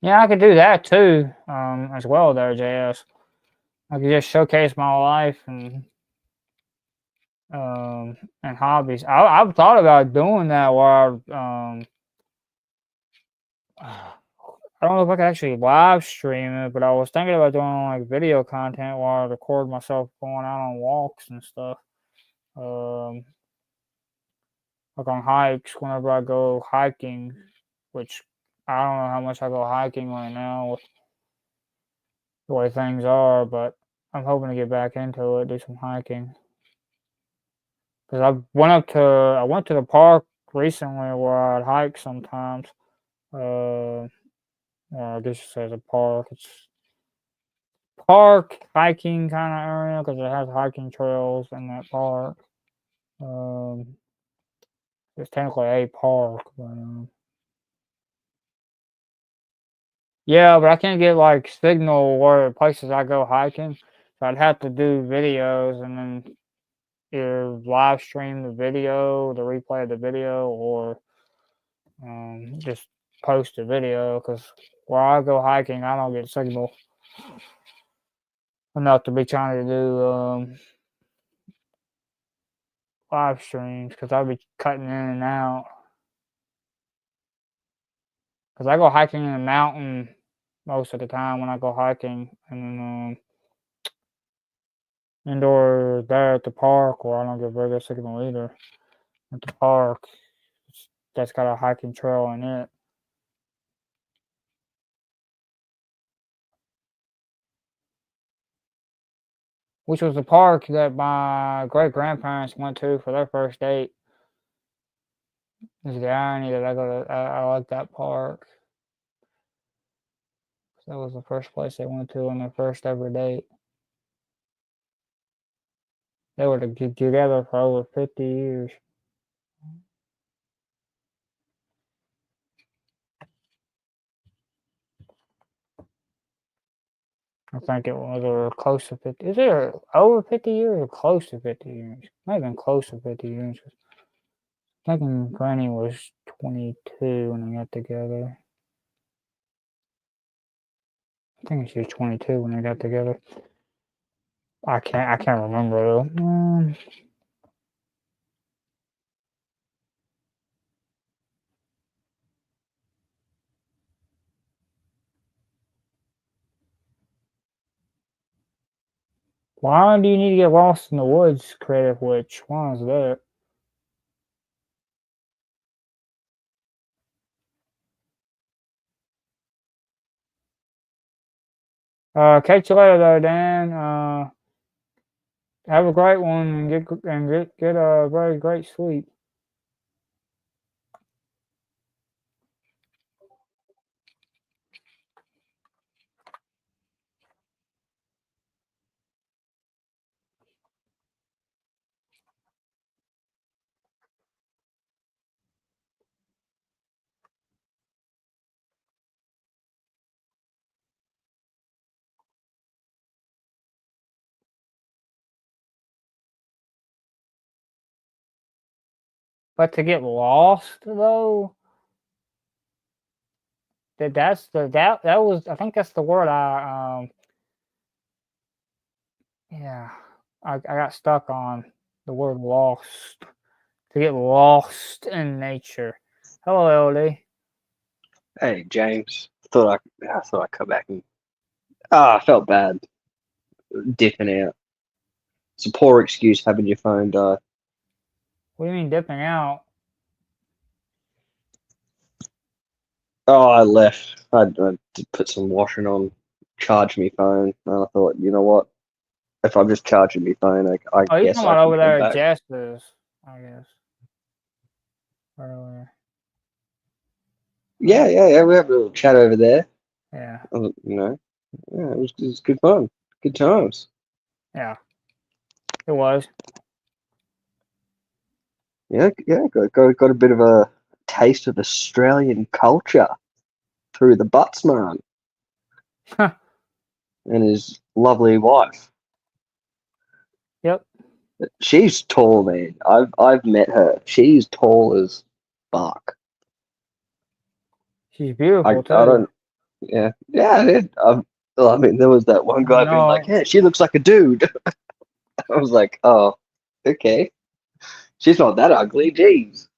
Yeah, I could do that too, as well there, JS. I could just showcase my life and hobbies. I've thought about doing that where I don't know if I could actually live stream it, but I was thinking about doing like video content where I record myself going out on walks and stuff. Um, like on hikes whenever I go hiking, which I don't know how much I go hiking right now with the way things are, but I'm hoping to get back into it, do some hiking. Because I went to the park recently where I'd hike sometimes. Or I guess it says a park. It's park hiking kind of area because it has hiking trails in that park. Um, it's technically a park, but yeah, but I can't get like signal where places I go hiking, so I'd have to do videos and then either live stream the video, the replay of the video, or just post a video because where I go hiking, I don't get signal enough to be trying to do live streams because I'll be cutting in and out. Because I go hiking in the mountain most of the time when I go hiking, and then indoor there at the park where I don't get very good signal either. At the park, that's got a hiking trail in it. Which was the park that my great grandparents went to for their first date. Is the irony that I like that park. That was the first place they went to on their first ever date. They were together for over 50 years. I think it was or close to 50. Is it over 50 years or close to 50 years? Might have been close to 50 years. I think Granny was 22 when they got together. I think she was 22 when they got together. I can't remember though. Why do you need to get lost in the woods, Creative Witch? Why is that? Catch you later though, Dan. Have a great one and get a very great sleep. But to get lost though, that was, I think that's the word yeah, I got stuck on the word lost. To get lost in nature. Hello, LD. Hey, James. I thought I'd come back and I felt bad dipping out. It's a poor excuse having your phone die. What do you mean dipping out? Oh, I left. I did put some washing on, charge my phone, and I thought, you know what? If I'm just charging my phone, I Oh, you guess talking I about can over come there at back. Jess's, I guess. Earlier. Yeah. We have a little chat over there. Yeah. You know, yeah, it was good fun, good times. Yeah. It was. Yeah. Got a bit of a taste of Australian culture through the Buttsman and his lovely wife. Yep. She's tall, man. I've met her. She's tall as fuck. She's I beautiful too. don't. Yeah. Well, I mean, there was that one I guy being like, know. "Yeah, she looks like a dude." I was like, "Oh, okay. She's not that ugly." Jeez.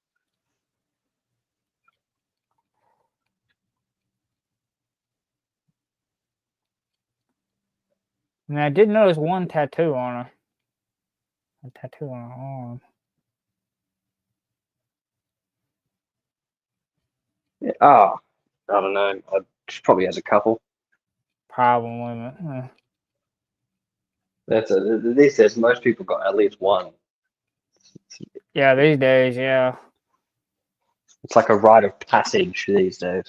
And I did notice one tattoo on her. A tattoo on her arm. Yeah, oh, I don't know. She probably has a couple. Problem limit. These days, most people got at least one. Yeah, these days, yeah. It's like a rite of passage these days.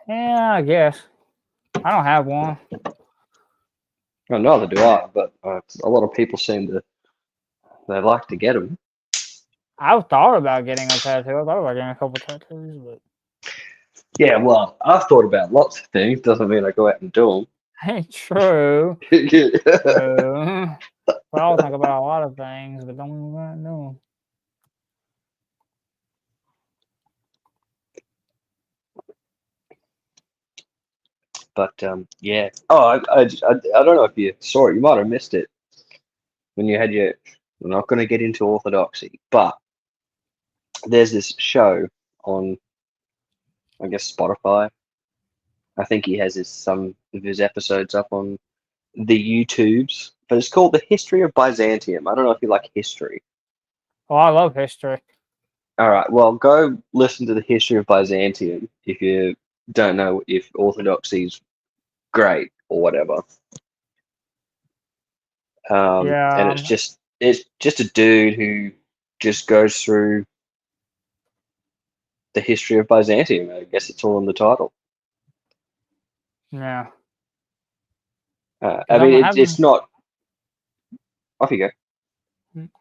Yeah, I guess. I don't have one. Well, neither do I, but a lot of people they like to get them. I've thought about getting a tattoo. I thought about getting a couple tattoos, but Yeah, well, I've thought about lots of things. Doesn't mean I go out and do ain't true. them. But I'll think about a lot of things, but don't know. But yeah. Oh, I don't know if you saw it. You might have missed it when you had your. We're not going to get into orthodoxy, but there's this show on, I guess, Spotify. I think he has some of his episodes up on the YouTubes, but it's called The History of Byzantium. I don't know if you like history. Oh, I love history. All right, well, go listen to The History of Byzantium if you don't know if orthodoxy's great or whatever. And Yeah, it's just a dude who just goes through the history of Byzantium. I guess it's all in the title. yeah. I Because I'm mean, it's having, not. Off you go.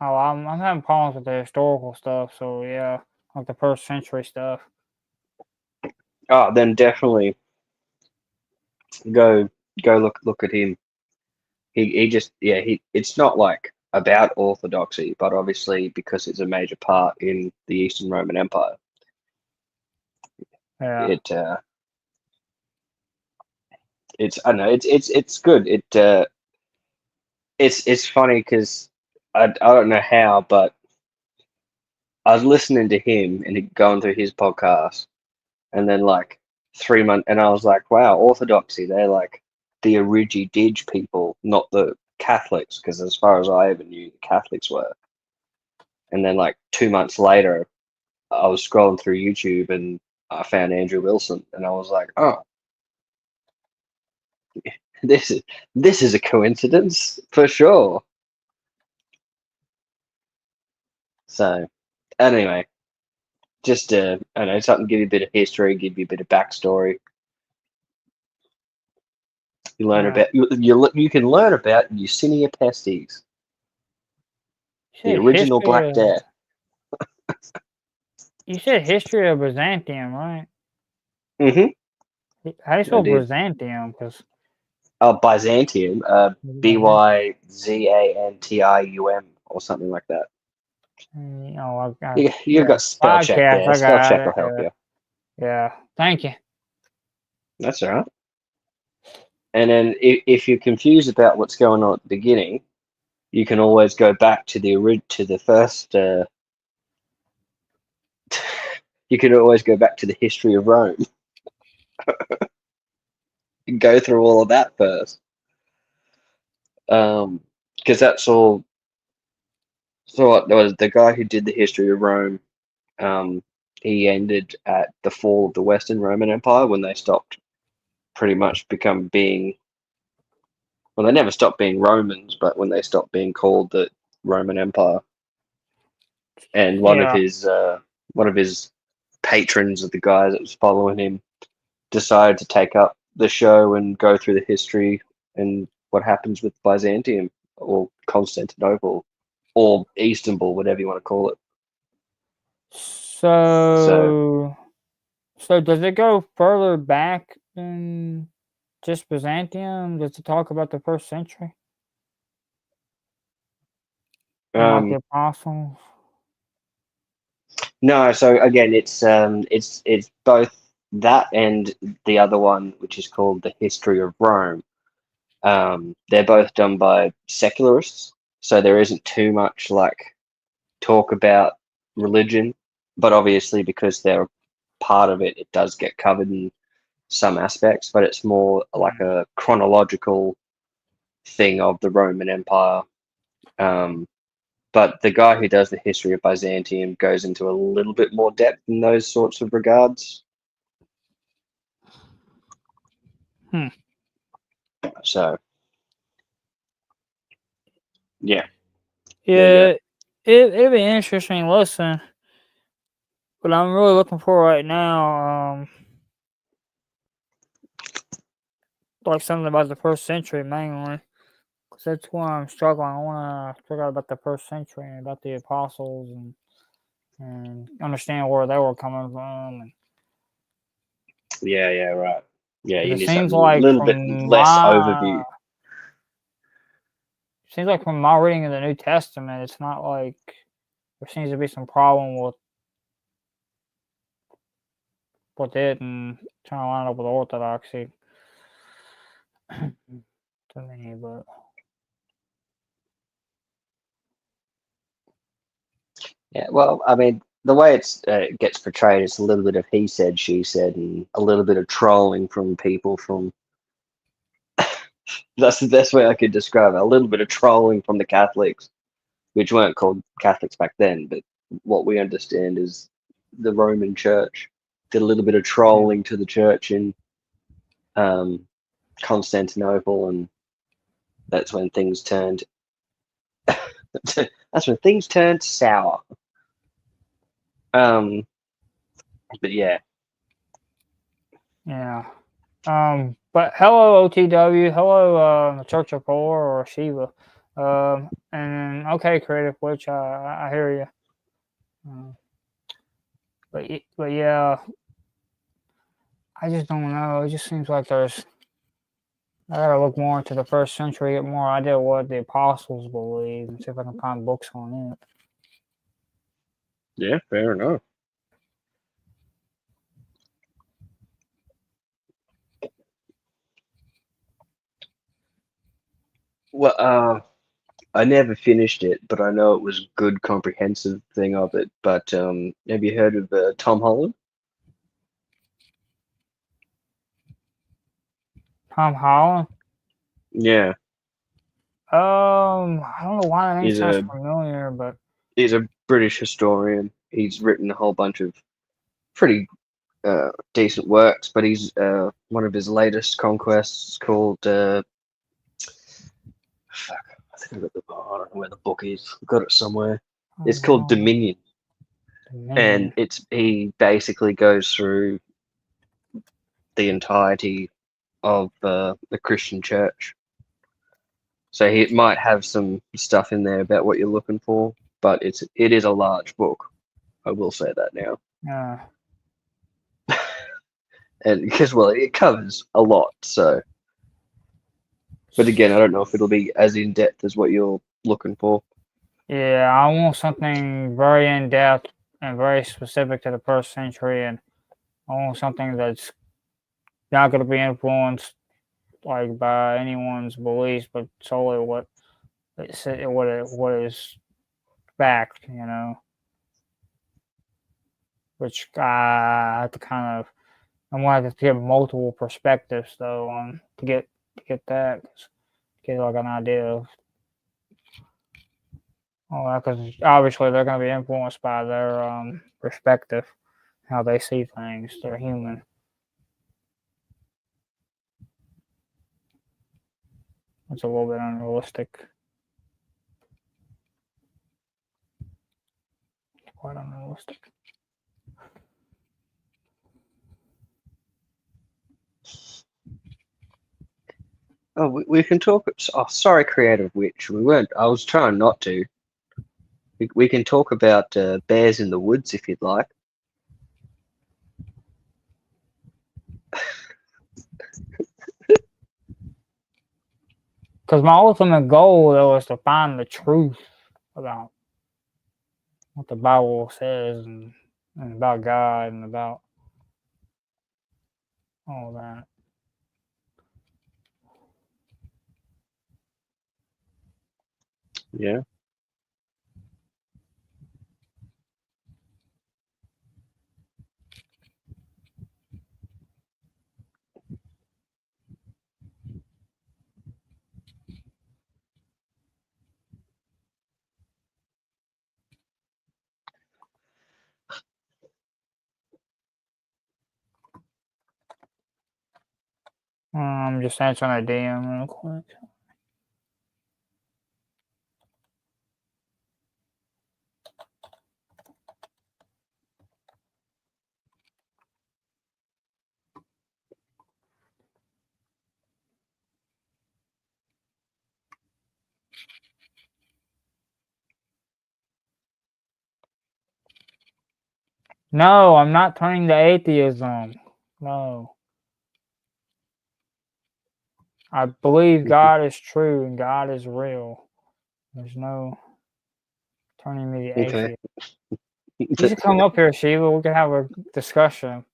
I'm having problems with the historical stuff. So yeah, like the first century stuff. Oh, then definitely go look at him. He just he. It's not like about orthodoxy, but obviously because it's a major part in the Eastern Roman Empire, Yeah, it I don't know, it's good. It's funny because I don't know how, but I was listening to him and going through his podcast, and then like 3 months, and I was like, wow, Orthodoxy, they're like the origi dig people, not the Catholics, because as far as I ever knew, the Catholics were. And then like 2 months later, I was scrolling through YouTube and I found Andrew Wilson, and I was like, oh, this is a coincidence for sure. So anyway, just I don't know, something, give you a bit of history, give you a bit of backstory. You learn Yeah. about you can learn about Yersinia Pestis, You the said original history Black of Death. you said history of Byzantium, right? Mm-hmm. How do you I spell did. Byzantium? Because Byzantium, Byzantium or something like that. you know, You've yeah, got spell check podcast. there. I Spell got check it. will help you. Yeah. Thank you. That's all right. And then if you're confused about what's going on at the beginning, you can always go back to the first. You can always go back to the history of Rome and go through all of that first, because that's all. So what, there was the guy who did the history of Rome. He ended at the fall of the Western Roman Empire when they stopped pretty much being. Well, they never stopped being Romans, but when they stopped being called the Roman Empire, and Yeah. one of his patrons of the guys that was following him decided to take up the show and go through the history and what happens with Byzantium or Constantinople or Istanbul, whatever you want to call it. So, So does it go further back than just Byzantium? Does it talk about the first century and like the um, apostles? no. So again, it's both that and the other one, which is called the History of Rome. They're both done by secularists, so there isn't too much like talk about religion, but obviously because they're part of it, it does get covered in some aspects, but it's more like a chronological thing of the Roman Empire. But the guy who does the history of Byzantium goes into a little bit more depth in those sorts of regards. Hmm. So, yeah. Yeah, it'd be interesting to listen, but I'm really looking for right now, like something about the first century mainly, because that's why I'm struggling. I want to figure out about the first century and about the apostles and understand where they were coming from. And Yeah, right. Yeah, 'cause you it need seems something a like little bit less overview. from my reading of the New Testament, it's not like there seems to be some problem with it and trying to line up with orthodoxy. To me, but Yeah, well, I mean, the way it gets portrayed, it's a little bit of he said, she said, and a little bit of trolling from people from. That's the best way I could describe it. A little bit of trolling from the Catholics, which weren't called Catholics back then, but what we understand is the Roman Church did a little bit of trolling to the church in um, Constantinople, and that's when things turned. That's when things turned sour. Um, but yeah, yeah. But hello OTW, hello the Church of Four or Shiva, and okay Creative Witch, I hear you. But yeah, I just don't know. It just seems like I gotta look more into the first century, get more idea of what the apostles believed, and see if I can find books on it. yeah, fair enough. Well, I never finished it, but I know it was a good comprehensive thing of it. But have you heard of Tom Holland? Tom Holland. Yeah, I don't know why the name he's sounds a familiar, but he's a British historian. He's written a whole bunch of pretty decent works, but he's one of his latest conquests called fuck. I think I got the I don't know where the book is. I've got it somewhere. It's called Dominion, and Dominion. he basically goes through the entirety of the Christian church. So he might have some stuff in there about what you're looking for, but it is a large book. I will say that now, Yeah. and because well, it covers a lot. So, but again, I don't know if it'll be as in depth as what you're looking for. Yeah, I want something very in depth and very specific to the first century, and I want something that's not going to be influenced like by anyone's beliefs, but solely what what is fact, you know. Which I have to kind of I'm gonna have to get multiple perspectives though on to get that get like an idea of all that because obviously they're gonna be influenced by their perspective, how they see things. They're human. It's a little bit unrealistic. Quite unrealistic. Oh, we can talk. Oh, sorry, Creative Witch. We weren't. I was trying not to. We can talk about bears in the woods if you'd like. Because my ultimate goal though is to find the truth about what the Bible says and about God and about all that. Yeah. I'm just answering a DM real quick. No, I'm not turning to atheism. No. I believe God is true and God is real. There's no turning me to Okay. atheist. You should come up here, Sheila. We can have a discussion.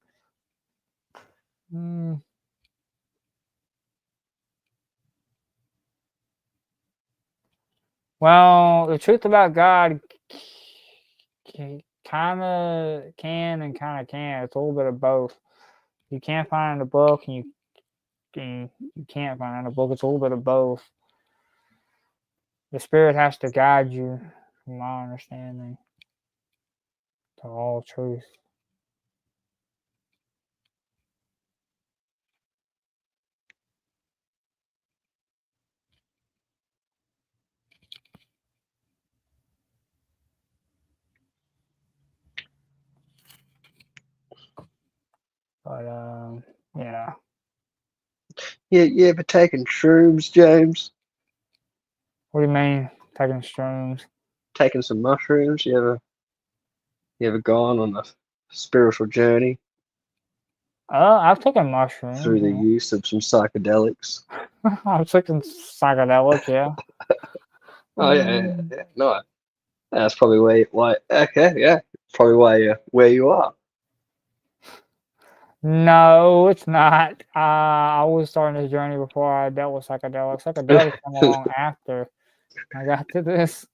Well, the truth about God kind of can and kind of can't. It's a little bit of both. You can't find a book and you can't find a book. It's a little bit of both. The Spirit has to guide you, from my understanding, to all truth. But yeah. Yeah, you ever taken shrooms, James? What do you mean taking shrooms? Taking some mushrooms? You ever gone on a spiritual journey I've taken through mushrooms. the use of some psychedelics? I've taken psychedelics, yeah. Oh yeah. No, that's probably why. Okay, yeah, probably why where you are. No, it's not. I was starting this journey before I dealt with psychedelics. Psychedelics come along after I got to this.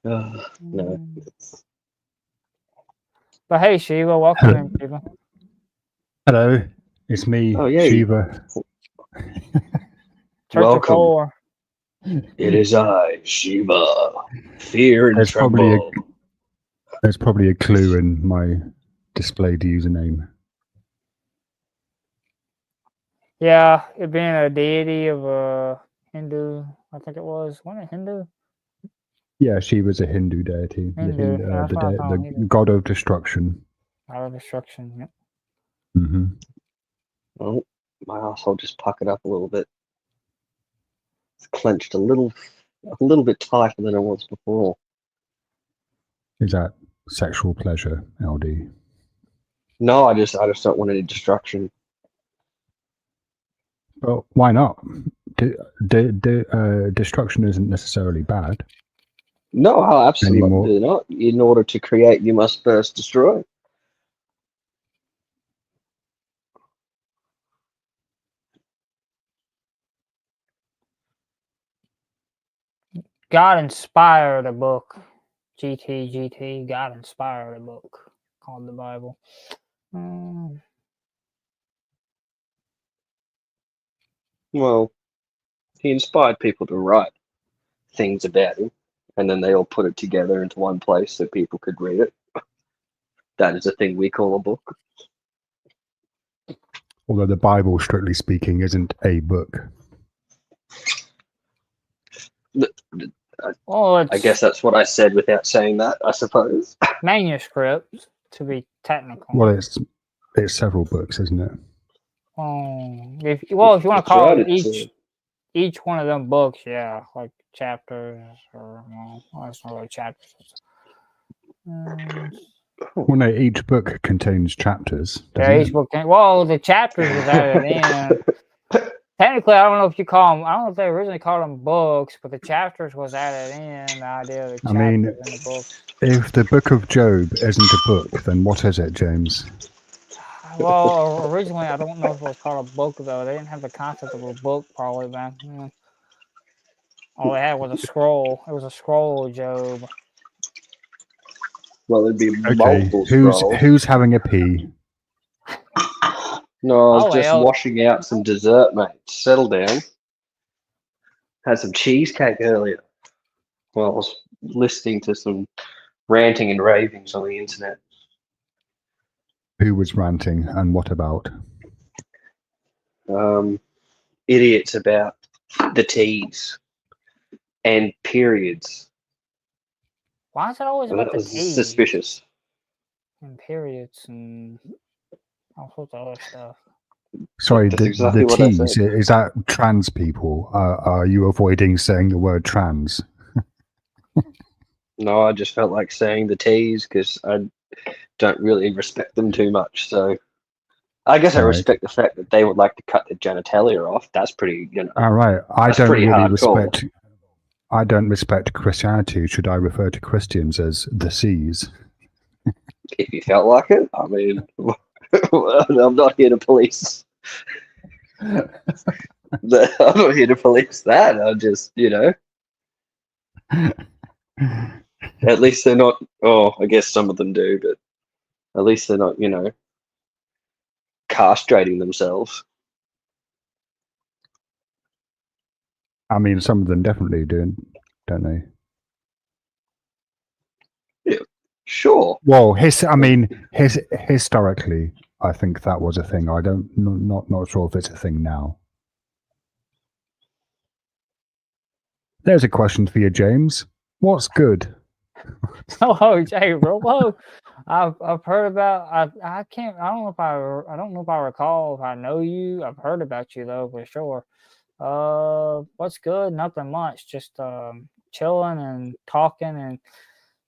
No. But hey, Shiva, welcome in, Shiva. Hello, it's me, Oh, yeah. Shiva. Welcome. Four. It is I, Shiva. Fear and There's tremble. There's probably a clue in my displayed username. Yeah, it being a deity of a Hindu, I think it was. Wasn't it Hindu? Yeah, Shiva's a Hindu deity, Hindu, yeah, that's what I thought, the Hindu. god of destruction. Out of destruction, yeah. Hmm. Oh, my asshole just puckered up a little bit. It's clenched a little bit tighter than it was before. Is that sexual pleasure, LD? No, I just don't want any destruction. Well, why not? Destruction isn't necessarily bad. No, absolutely Anymore. not. In order to create, you must first destroy. God inspired a book. GT. God inspired a book called the Bible. Well, he inspired people to write things about him, and then they all put it together into one place so people could read it. That is a thing we call a book. Although the Bible, strictly speaking, isn't a book. Well, I guess that's what I said without saying that, I suppose. manuscript, to be technical. Well, it's several books, isn't it? If you want to That's call right, each one of them books, yeah, like chapters or well, it's not really chapters. Well, no, each book contains chapters. Yeah, each book. Well, the chapters was added in. Technically, I don't know if you call them. I don't know if they originally called them books, but the chapters was added in. The idea of the chapters in the books. If the Book of Job isn't a book, then what is it, James? Well, originally, I don't know if it was called a book though. They didn't have the concept of a book probably back then. All they had was a scroll. It was a scroll of Job. Well, it'd be Okay, multiple scrolls. who's having a pee? No, I was just washing out some dessert, mate. Settle down. Had some cheesecake earlier. Well, I was listening to some ranting and ravings on the internet. Who was ranting and what about? Idiots about the T's and periods. Why is it always And about that the was T's suspicious. and periods and all sorts of other stuff? Sorry, That's the exactly what I T's, said. is that trans people? Are you avoiding saying the word trans? No, I just felt like saying the T's because I don't really respect them too much. So I guess I respect the fact that they would like to cut their genitalia off. That's pretty, All right. I don't respect Christianity. Should I refer to Christians as the C's? If you felt like it, I mean, I'm not here to police. I'm not here to police that. I just, at least they're not. Oh, I guess some of them do, but at least they're not, castrating themselves. I mean, some of them definitely do, don't they? Yeah, sure. Well, historically, I think that was a thing. Not sure if it's a thing now. There's a question for you, James. What's good? Oh, Jay, bro. I've heard about. I don't know if I recall if I know you. I've heard about you though for sure. What's good? Nothing much. Just chilling and talking and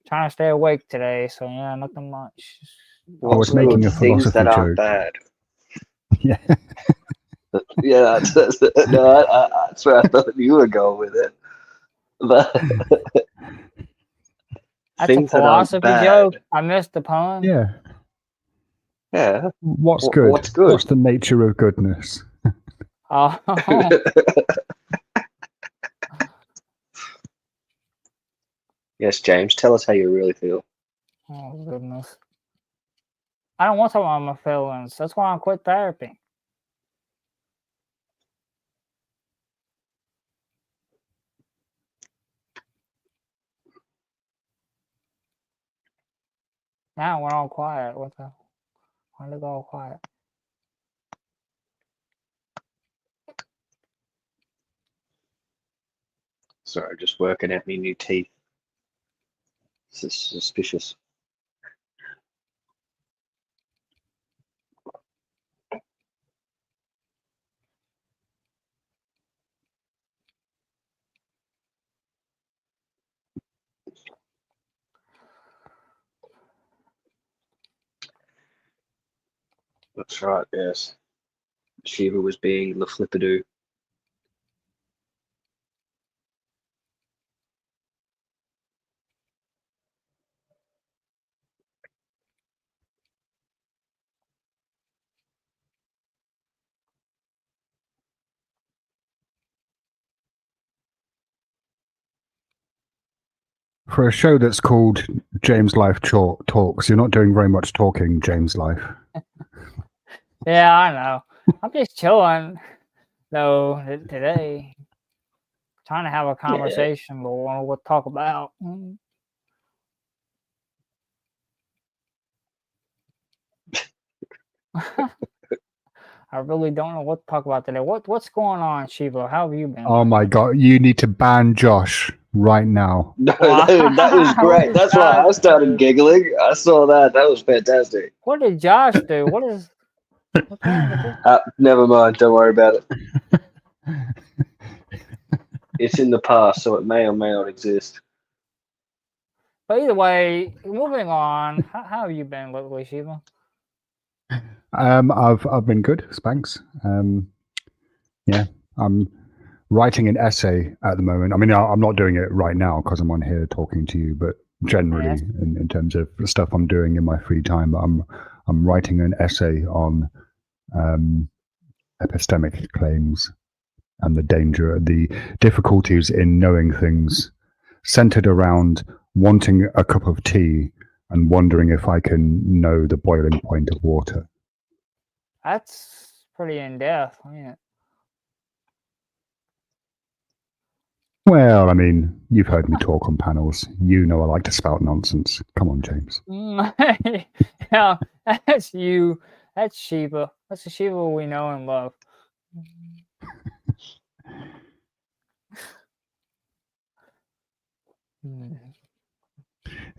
trying to stay awake today. So yeah, nothing much. I was making a philosophy that joke. Aren't bad. Yeah. Yeah, that's where I thought you were going with it. But that's a philosophy joke. I missed the pun. Yeah. Yeah. What's good? What's good? What's the nature of goodness? Oh, Yes, James, tell us how you really feel. oh goodness. I don't want to talk about my feelings. That's why I quit therapy. Now we're all quiet. What the? Why did it go all quiet? Sorry, just working out my new teeth. This is suspicious. That's right, yes. Shiva was being the flippadoo. For a show that's called James Life Talks, you're not doing very much talking, James Life. Yeah, I know. I'm just chilling though today, trying to have a conversation, but I don't know what to talk about. I really don't know what to talk about today. What's going on, Shiva? How have you been? Oh my god, you need to ban Josh right now. No, Wow. that was great. That's why I started giggling. I saw that. That was fantastic. What did Josh do? What's wrong with this? Never mind. Don't worry about it. It's in the past, so it may or may not exist. But either way, moving on. How have you been lately, Shiva? I've been good, Spanks. Yeah, I'm writing an essay at the moment. I mean, I'm not doing it right now because I'm on here talking to you, but generally, Yes. in terms of the stuff I'm doing in my free time, I'm writing an essay on epistemic claims and the difficulties in knowing things, centered around wanting a cup of tea and wondering if I can know the boiling point of water. That's pretty in depth, ain't it? Well, I mean, you've heard me talk on panels. You know I like to spout nonsense. Come on, James. Yeah, that's you. That's Shiva. That's the Shiva we know and love.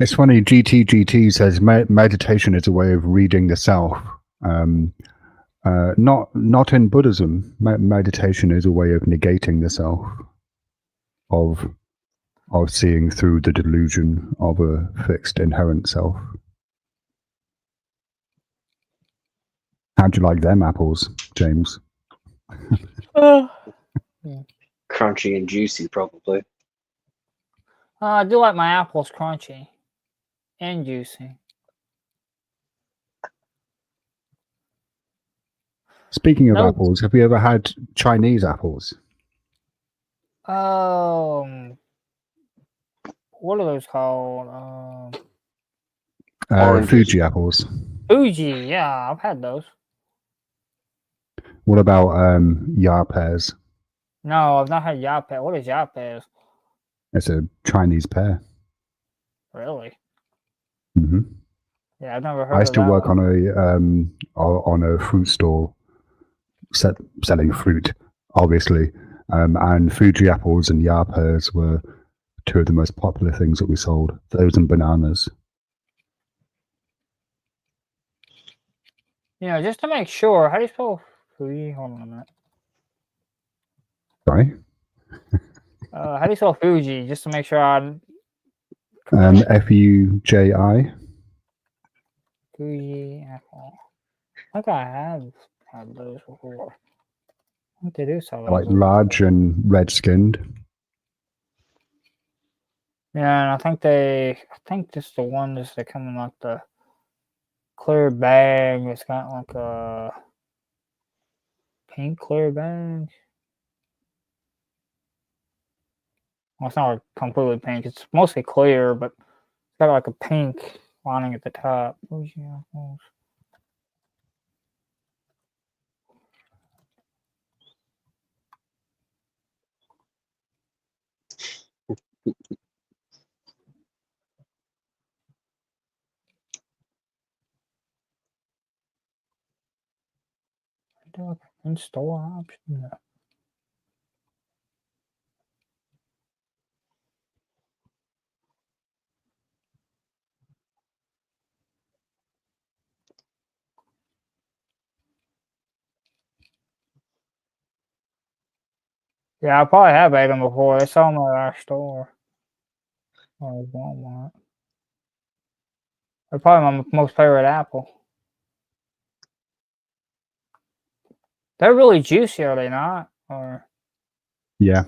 It's funny, GTGT says meditation is a way of reading the self. Not in Buddhism. Meditation is a way of negating the self, of seeing through the delusion of a fixed inherent self. How'd you like them apples, James? Crunchy and juicy, probably. I do like my apples crunchy and juicy. Speaking of No. apples, have you ever had Chinese apples? What are those called? Oranges. Fuji apples. Fuji. Yeah, I've had those. What about ya pears? No, I've not had yapes. What is yapes? It's a Chinese pear. Really? Mm-hmm. Yeah, I've never heard. I used of to that work one. on a fruit store selling fruit, obviously, and Fuji apples and ya pears were two of the most popular things that we sold. Those and bananas. You know, just to make sure, how do you spell Fuji? Hold on a minute. Sorry? How do you spell Fuji? Just to make sure I Fuji. Fuji apple. I think I have had those before. What they do sell Like those? large and red skinned. Yeah, and I think this is the one that's they come in like the clear bag. It's got like a pink clear bag. Well, it's not like completely pink. It's mostly clear, but it's got like a pink lining at the top. Where's your apples? Is there like an in-store option? Yeah, I probably have ate them before. They sell them at our store. Or Walmart. They're probably my most favorite apple. They're really juicy, are they not? Or Yeah,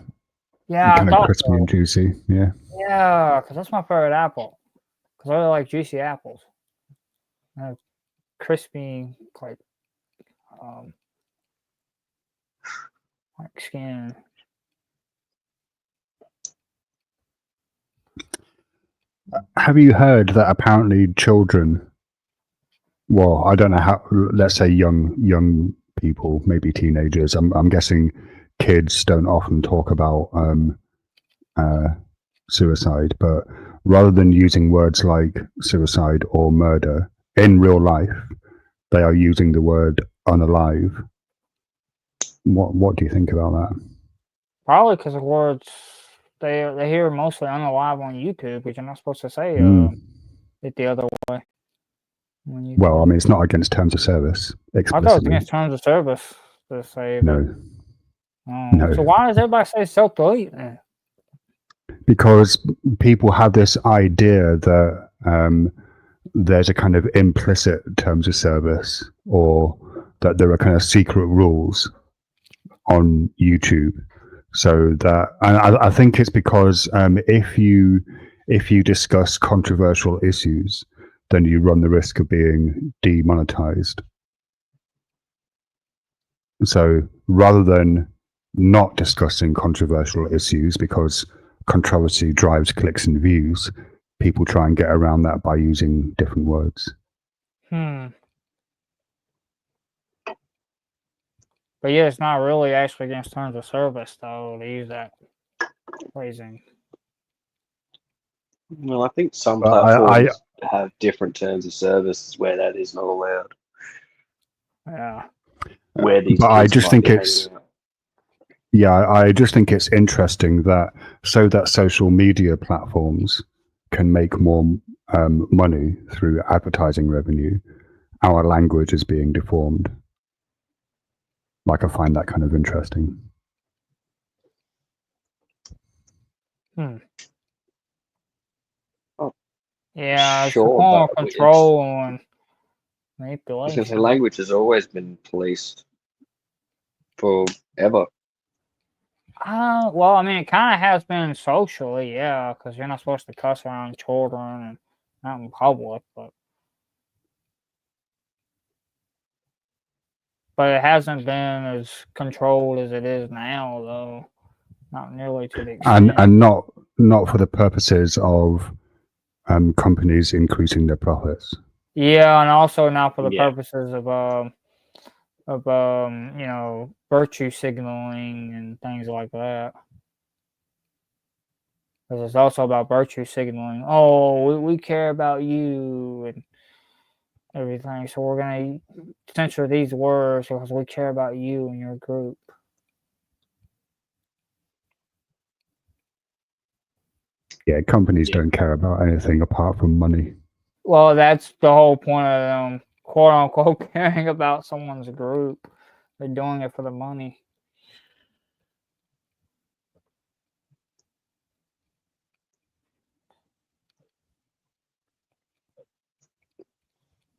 yeah, I kind of thought crispy so. and juicy. Yeah. Yeah, because that's my favorite apple. Because I really like juicy apples. They're crispy, um, like skin. Have you heard that apparently children, well, I don't know how, let's say young people, maybe teenagers. I'm guessing kids don't often talk about suicide, but rather than using words like suicide or murder in real life, they are using the word unalive. What do you think about that? Probably because the words they hear mostly unalive on YouTube, which you're not supposed to say it the other way. When you Well, I talk. mean, it's not against terms of service I thought it was explicitly. against terms of service to say that. No, Oh, so no, why does everybody say self-delete then? because people have this idea that there's a kind of implicit terms of service, or that there are kind of secret rules on YouTube. So that, and I think it's because if you discuss controversial issues, then you run the risk of being demonetized. So rather than not discussing controversial issues because controversy drives clicks and views, people try and get around that by using different words. But yeah, it's not really actually against terms of service though to use that phrasing. Well, I think some But platforms have different terms of service where that is not allowed. Yeah. Where these but I kids just might think be it's hanging out. yeah, I just think it's interesting that social media platforms can make more money through advertising revenue, our language is being deformed. Like, I find that kind of interesting. Oh. Yeah, it's a form of control and manipulation. I was going to say, language has always been policed forever. Well, I mean, it kind of has been socially, yeah, because you're not supposed to cuss around children and not in public, but it hasn't been as controlled as it is now, though. Not nearly to the extent. And not for the purposes of companies increasing their profits. Yeah, and also not for the purposes of you know, virtue signaling and things like that. Because it's also about virtue signaling. Oh, we care about you and everything, so we're gonna censor these words because we care about you and your group. Yeah, companies don't care about anything apart from money. Well, that's the whole point of them, quote unquote, caring about someone's group. They're doing it for the money.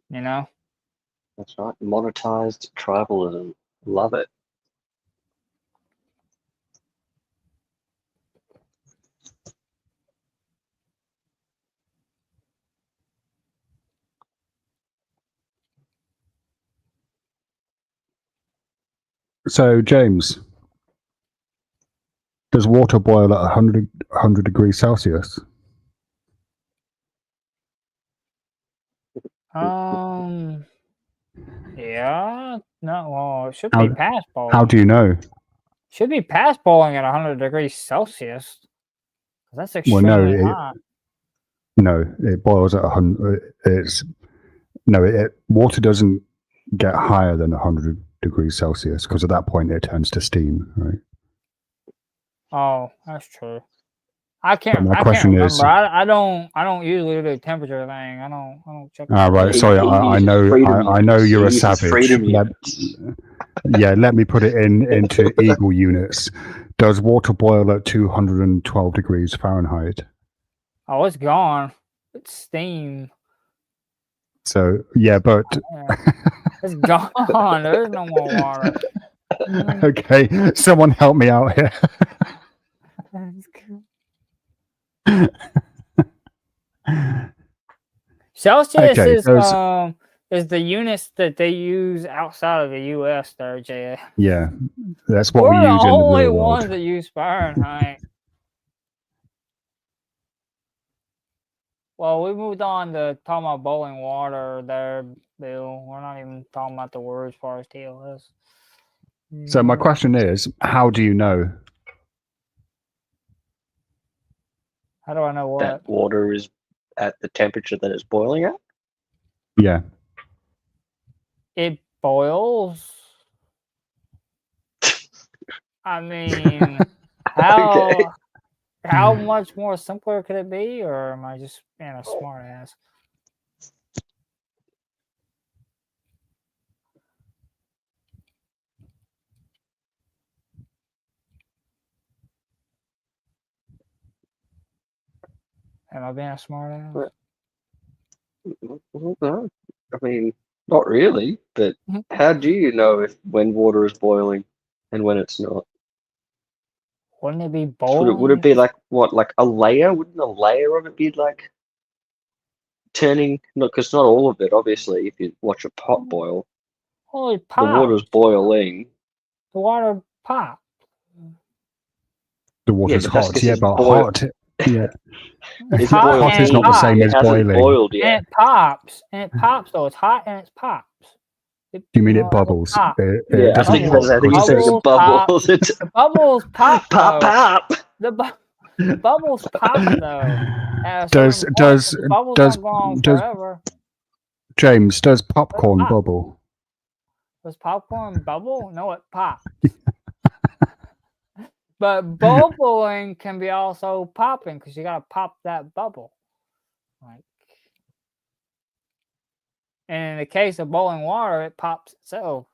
You know? That's right. Monetized tribalism. Love it. So, James, does water boil at 100 degrees Celsius? Yeah. No. Well, it should How- be past boiling. How do you know? Should be past boiling at 100 degrees Celsius. That's Well, extremely no, hot. it boils at 100. Water doesn't get higher than 100 degrees Celsius because at that point it turns to steam, right? Oh, that's true. I can't my remember. question is- I don't usually do the temperature thing. I don't check. Ah, right. He- Sorry, he I uses know. freedom I know units. you're He a uses savage. freedom Let, let me put it into eagle units. Does water boil at 212 degrees Fahrenheit? Oh, it's gone. It's steam. So yeah, but Yeah. It's gone. There's no more water. okay, someone help me out here. Celsius Okay, is the units that they use outside of the U.S. there, Jay. Yeah, that's what We're we the use in the only real ones world. that use Fahrenheit. Well, we moved on to talking about boiling water there, Bill. We're not even talking about the word as far as TLS. So my question is, how do you know? How do I know what? That water is at the temperature that it's boiling at. Yeah, It boils. I mean, how Okay. how much more simpler could it be, or am I just being a smart ass? Am I being a smart ass? No, I mean, not really. But Mhm. how do you know when water is boiling and when it's not? Wouldn't it be Would boiling? it be like what, like a layer? Wouldn't a layer of it be like turning? No, because not all of it. Obviously, if you watch a pot boil, Oh, it the pops. water's boiling. The water pops. the water's but that's hot. 'cause Yeah, it's but boil- hot. Yeah, It's hot boiled hot is and not the hot. same It as hasn't boiling. boiled And yet. it pops. And it pops, though. It's hot and it pops. Do you mean it know, bubbles? pop. It Yeah, I doesn't think pop you're because saying it's bubbles. It's The bubbles pop, pop, though. pop. The bubbles pop, though. At a Does- certain point, does- the bubbles does- don't go on does- forever. James, does popcorn pop. bubble? Does popcorn bubble? No, it pops. But bubbling can be also popping because you gotta pop that bubble. Like, and in the case of boiling water, it pops itself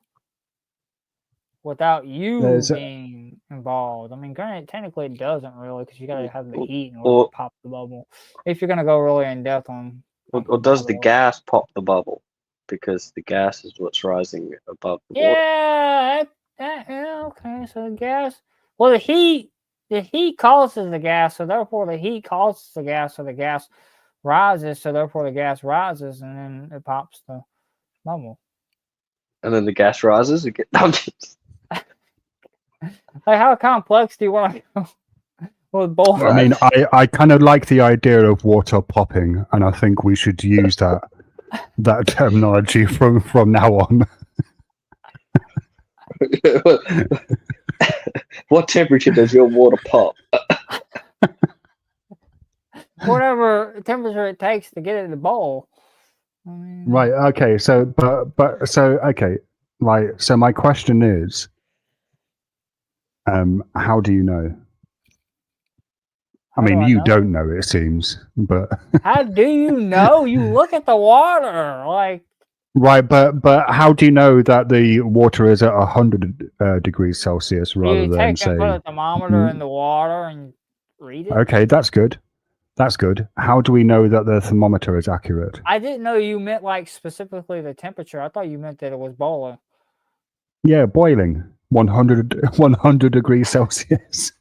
without you There's a- being involved. I mean, granted, technically it doesn't really because you gotta have the heat in order Or- to pop the bubble. If you're gonna go really in depth on, Or does the bubble. gas pop the bubble? Because the gas is what's rising above the water. Yeah, yeah, okay. So the gas, well, the heat causes the gas, so therefore the heat causes the gas, so the gas rises, so therefore the gas rises, and then it pops the bubble. And then the gas rises again. Like, how complex do you want to go with both? I mean, I kind of like the idea of water popping, and I think we should use that terminology from now on. What temperature does your water pop? Whatever temperature it takes to get it in the bowl. I mean, Right. Okay. So, okay. Right. So my question is, how do you know? I How do mean, I you know? don't know, it seems, but How do you know? You look at the water, like. right. But how do you know that the water is at 100 degrees Celsius rather You than take and put say? a thermometer in the water and read it. Okay, that's good. That's good. How do we know that the thermometer is accurate? I didn't know you meant like specifically the temperature. I thought you meant that it was boiling. Yeah, boiling 100 degrees Celsius.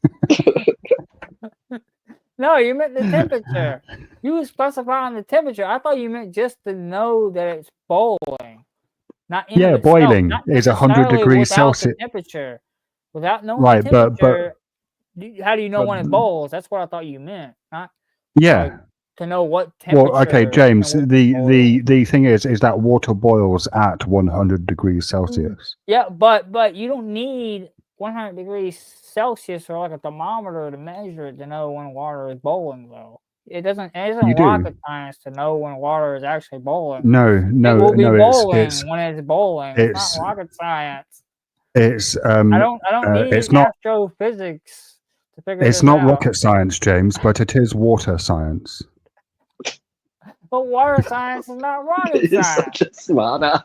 No, you meant the temperature. You were specifying the temperature. I thought you meant just to know that it's boiling. not in Yeah, of itself, boiling not is 100 necessarily degrees without Celsius. the temperature. Without knowing Right, the but temperature, how do you know but when it boils? That's what I thought you meant, not yeah. like to know what Well, okay, temperature James. and what The boil. the thing is that water boils at 100 degrees Celsius. Yeah, but you don't need 100 degrees Celsius or like a thermometer to measure it to know when water is boiling, though. It isn't You do. rocket science to know when water is actually boiling. No, It no, will be no. boiling when it's boiling. It's it's not rocket science. it's I don't need it's not astrophysics to figure it's this not out. rocket science, James, but it is water science. But water science is not rocket You're science. such a smart ass.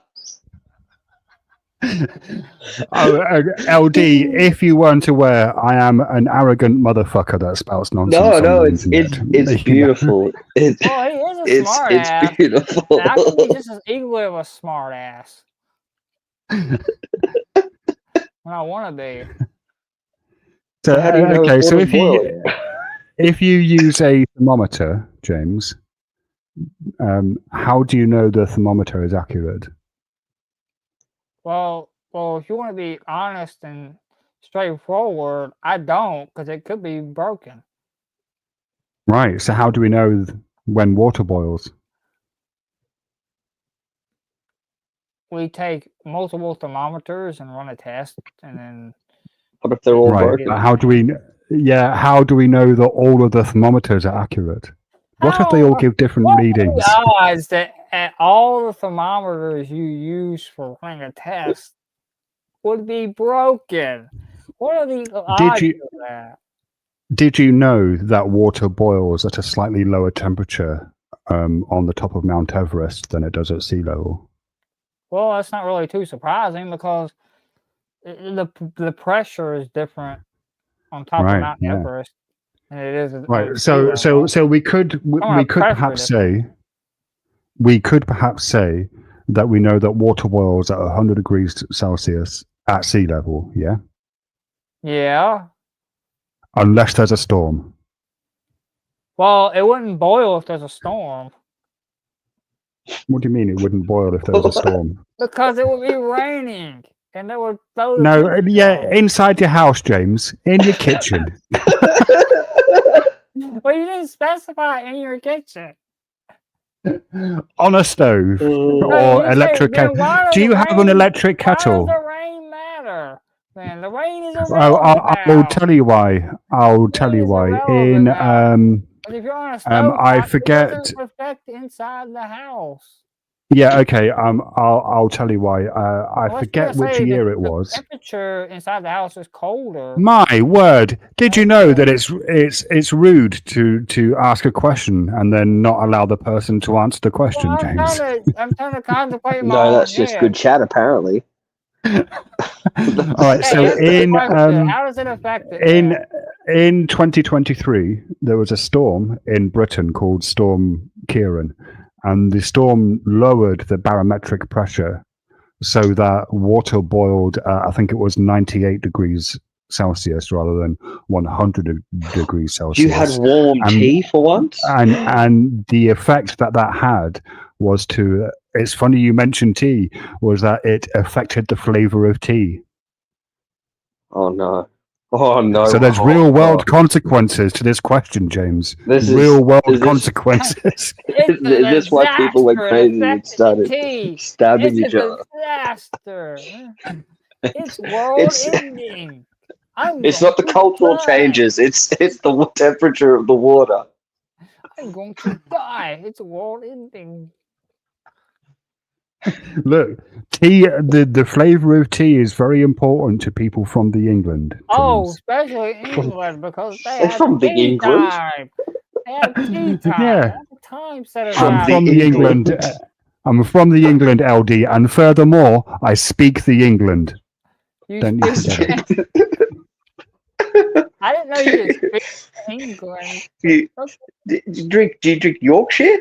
LD, if you weren't aware, I am an arrogant motherfucker that spouts nonsense. No, on the it's internet. beautiful. It's Well, he is a smart ass. it's beautiful. And I can be just as equally of a smart ass when I want to be. So how do you know okay, if so water's if you use a thermometer, James, how do you know the thermometer is accurate? Well, if you want to be honest and straightforward, I don't, because it could be broken. Right. So how do we know when water boils? We take multiple thermometers and run a test, and then What if they're all Right. broken? But how do we? Yeah. How do we know that all of the thermometers are accurate? What if they all give different what readings? are the odds that at all the thermometers you use for running a test would be broken? What are the odds of that? Did you know that water boils at a slightly lower temperature on the top of Mount Everest than it does at sea level? Well, that's not really too surprising because the pressure is different on top of Mount Everest than it is right. on sea level. So we could perhaps say that we know that water boils at 100 degrees Celsius at sea level. Yeah. Yeah. Unless there's a storm. Well, it wouldn't boil if there's a storm. What do you mean it wouldn't boil if there was a storm? Because it would be raining, and that would blow the No, temperature yeah, up. inside your house, James, in your kitchen. Well, you didn't specify in your kitchen. On a stove or electric kettle. Do you have an electric kettle? Why does the rain matter? Man, the rain is irrelevant. I'll tell you why. I'll tell you why. In if you're on a stove, I forget. It doesn't affect inside the house. Yeah, okay. I'll tell you why. I forget which year it was. The temperature inside the house is colder. My word! Did you know that it's rude to ask a question and then not allow the person to answer the question, Well, James? I'm trying to contemplate my No, that's just good chat, apparently. All right. So how does it affect it? In 2023, there was a storm in Britain called Storm Kieran, and the storm lowered the barometric pressure so that water boiled. I think it was 98 degrees Celsius rather than 100 degrees Celsius. You had warm tea for once, and the effect that had was to. It's funny you mentioned tea. Was that it affected the flavor of tea? Oh no! Oh no! So there's real world consequences to this question, James. Real world consequences. Is this why people went crazy and started stabbing each other? Disaster. It's world ending. It's not the cultural changes. It's the temperature of the water. I'm going to die. It's world ending. Look, tea. The flavor of tea is very important to people from the England. James. Oh, especially England because they have from the tea England. time. They have tea time. Yeah. Time set I'm from the England. I'm from the England, LD, and furthermore, I speak the England. Don't you forget it. I didn't know you could speak England. Do you drink Yorkshire?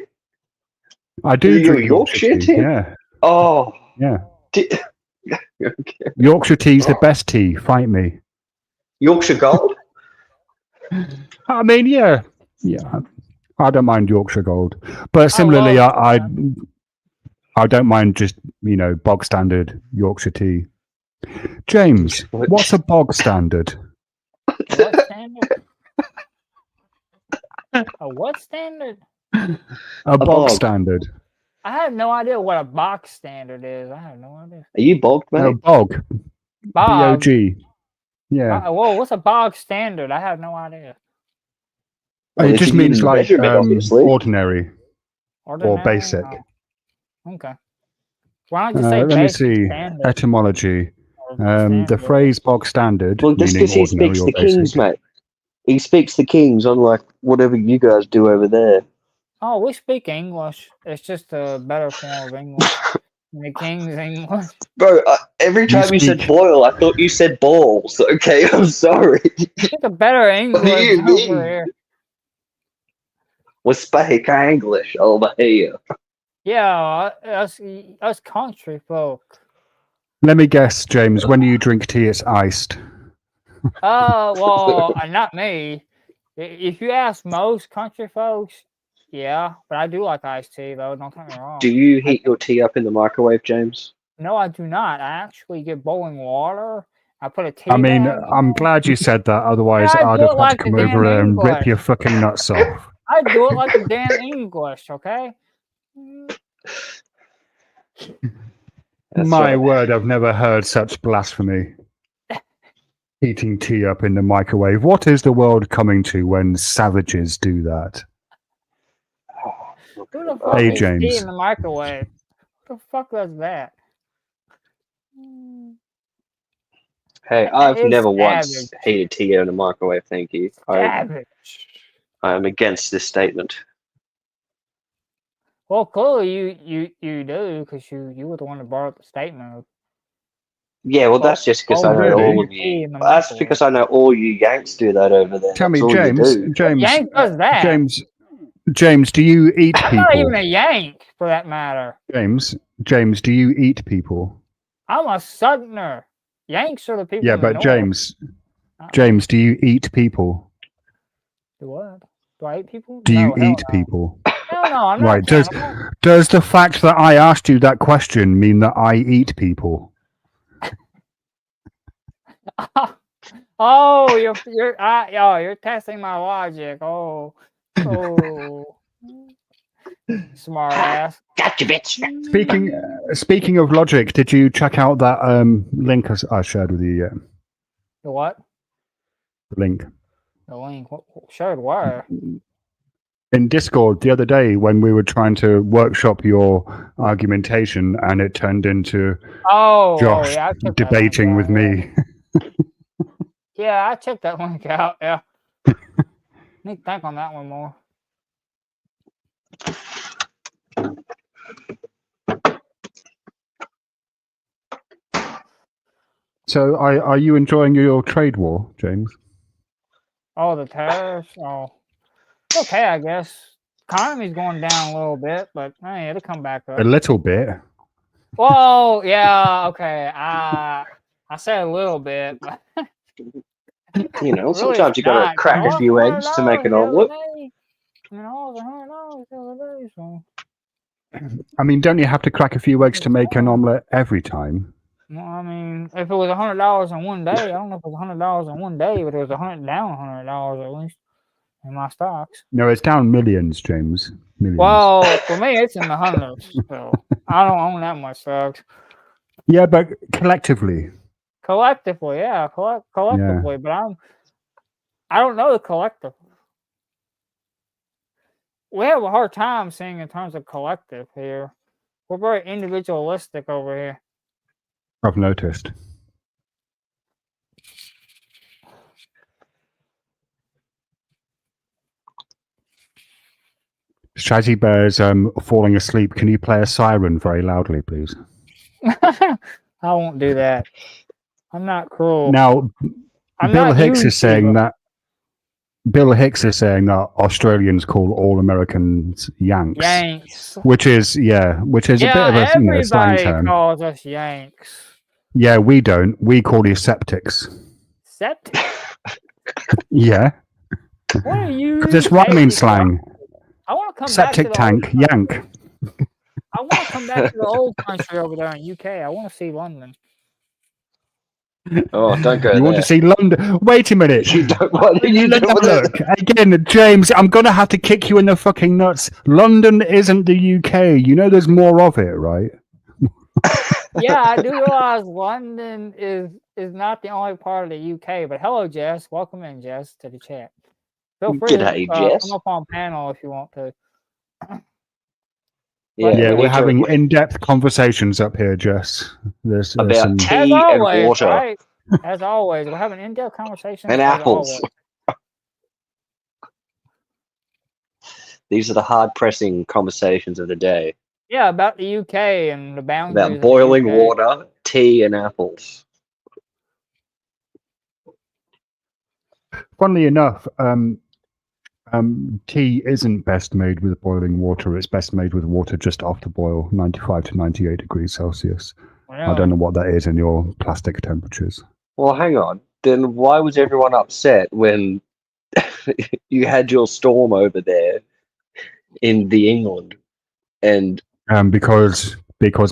I do drink Yorkshire tea. Yeah. Oh. Yeah. Okay. Yorkshire tea's the best tea. Fight me. Yorkshire Gold? I mean, yeah. I don't mind Yorkshire Gold, but similarly, I I don't mind just, bog standard Yorkshire tea. James, what's a bog standard? What standard? A what standard? A bog bog. standard. I have no idea what a box standard is. I have no idea. Are you bogged, mate? No, bog. Bog. B-O-G. Yeah. Whoa, what's a bog standard? I have no idea. Well, it if just you means mean like measurement, obviously. ordinary or Ordinary? basic. Oh, okay. Why don't you say Let me basic see. standard? Etymology. or The standard? phrase bog standard, Well, that's meaning because he ordinary speaks or the basic. Kings, mate. He speaks the Kings, unlike whatever you guys do over there. Oh, we speak English. It's just a better form of English. The King's English. Bro, every time you said speak- boil, I thought you said balls. Okay, I'm sorry. It's a better English do you over mean? here. We speak English over here. Yeah, us country folk. Let me guess, James. When you drink tea, it's iced. Well, not me. If you ask most country folks, yeah, but I do like iced tea, though. Don't get me wrong. Do you heat your tea up in the microwave, James? No, I do not. I actually get boiling water. I put a tea. I mean, bag I'm on. glad you said that. Otherwise, Yeah, I I'd do have it had like to the come over damn and rip English. your fucking nuts off. I do it like the damn English, okay? That's My right. word, I've never heard such blasphemy. Heating tea up in the microwave. What is the world coming to when savages do that? Who the fuck Hey, eats tea James. in the microwave? Who the fuck does that? Hey, That I've is never once savage. heated tea in a microwave, thank you. Savage. I am against this statement. Well, clearly you do, because you were the one that brought up the statement. Yeah, well, that's just because Oh, I know really? all of tea you. in the That's microwave. because I know all you Yanks do that over there. Tell That's me, all James. you do. James. Yank does that? James, do you eat I'm not even people? a Yank, for that matter. James, do you eat people? I'm a Southerner. Yanks are the people Yeah, in the but north. James, do you eat people? Do what? Do I eat people? Do you No, hell eat no. people? Hell no, I'm not Right. a cannibal. Does the fact that I asked you that question mean that I eat people? Oh, you're testing my logic. Oh, smart ass. Gotcha, bitch. Speaking of logic, did you check out that link I shared with you yet? The what? The link The link. Shared where? in Discord the other day when we were trying to workshop your argumentation, and it turned into Josh Yeah, I checked that debating link with me. Yeah, I checked that link out. Yeah. Need to think on that one more. So, are you enjoying your trade war, James? Oh, the tariffs. Oh, okay, I guess. Economy's going down a little bit, but hey, it'll come back up. A little bit. Whoa, yeah, okay. I said a little bit, but You know, really sometimes it's you gotta not. crack a few eggs to make an omelet. So. I mean, don't you have to crack a few eggs to make an omelette every time? Well, I mean, if it was $100 in one day, I don't know if it was $100 in one day, but it was down $100 at least in my stocks. No, it's down millions, James. Millions. Well, for me, it's in the hundreds, so I don't own that much stocks. Yeah, but collectively. Collectively, yeah, collectively, but I don't know the collective. We have a hard time seeing in terms of collective here. We're very individualistic over here. I've noticed. Shazzy Bear's falling asleep. Can you play a siren very loudly, please? I won't do that. I'm not cruel. Now, I'm Bill not Hicks you, is saying Shiva. that Australians call all Americans Yanks. Yanks. Which is a bit of a slang Everybody term. calls us Yanks. Yeah, we don't. We call you septics. Septic? Yeah. What are you? Because it's rhyming slang. I want to come Septic back to the tank, yank. I want to come back to the old country over there in UK. I want to see London. Oh, don't go You there. want to see London? Wait a minute. You don't. What are you Look, doing? look, again, James, I'm going to have to kick you in the fucking nuts. London isn't the UK. You know there's more of it, right? Yeah, I do realize London is not the only part of the UK. But hello, Jess. Welcome in, Jess, to the chat. Feel free G'day, to Jess. come up on panel if you want to. Yeah, Yeah, we we're need to- having in-depth conversations up here, Jess. There's about some... tea As and always, water right? As always, we're having in-depth conversations. and as apples. always. These are the hard-pressing conversations of the day Yeah, about the UK and the boundaries. about of boiling the UK. water, tea, and apples. Funnily enough, tea isn't best made with boiling water. It's best made with water just after boil, 95 to 98 degrees Celsius. I don't know what that is in your plastic temperatures. Well, hang on. Then why was everyone upset when you had your storm over there in the England? And Because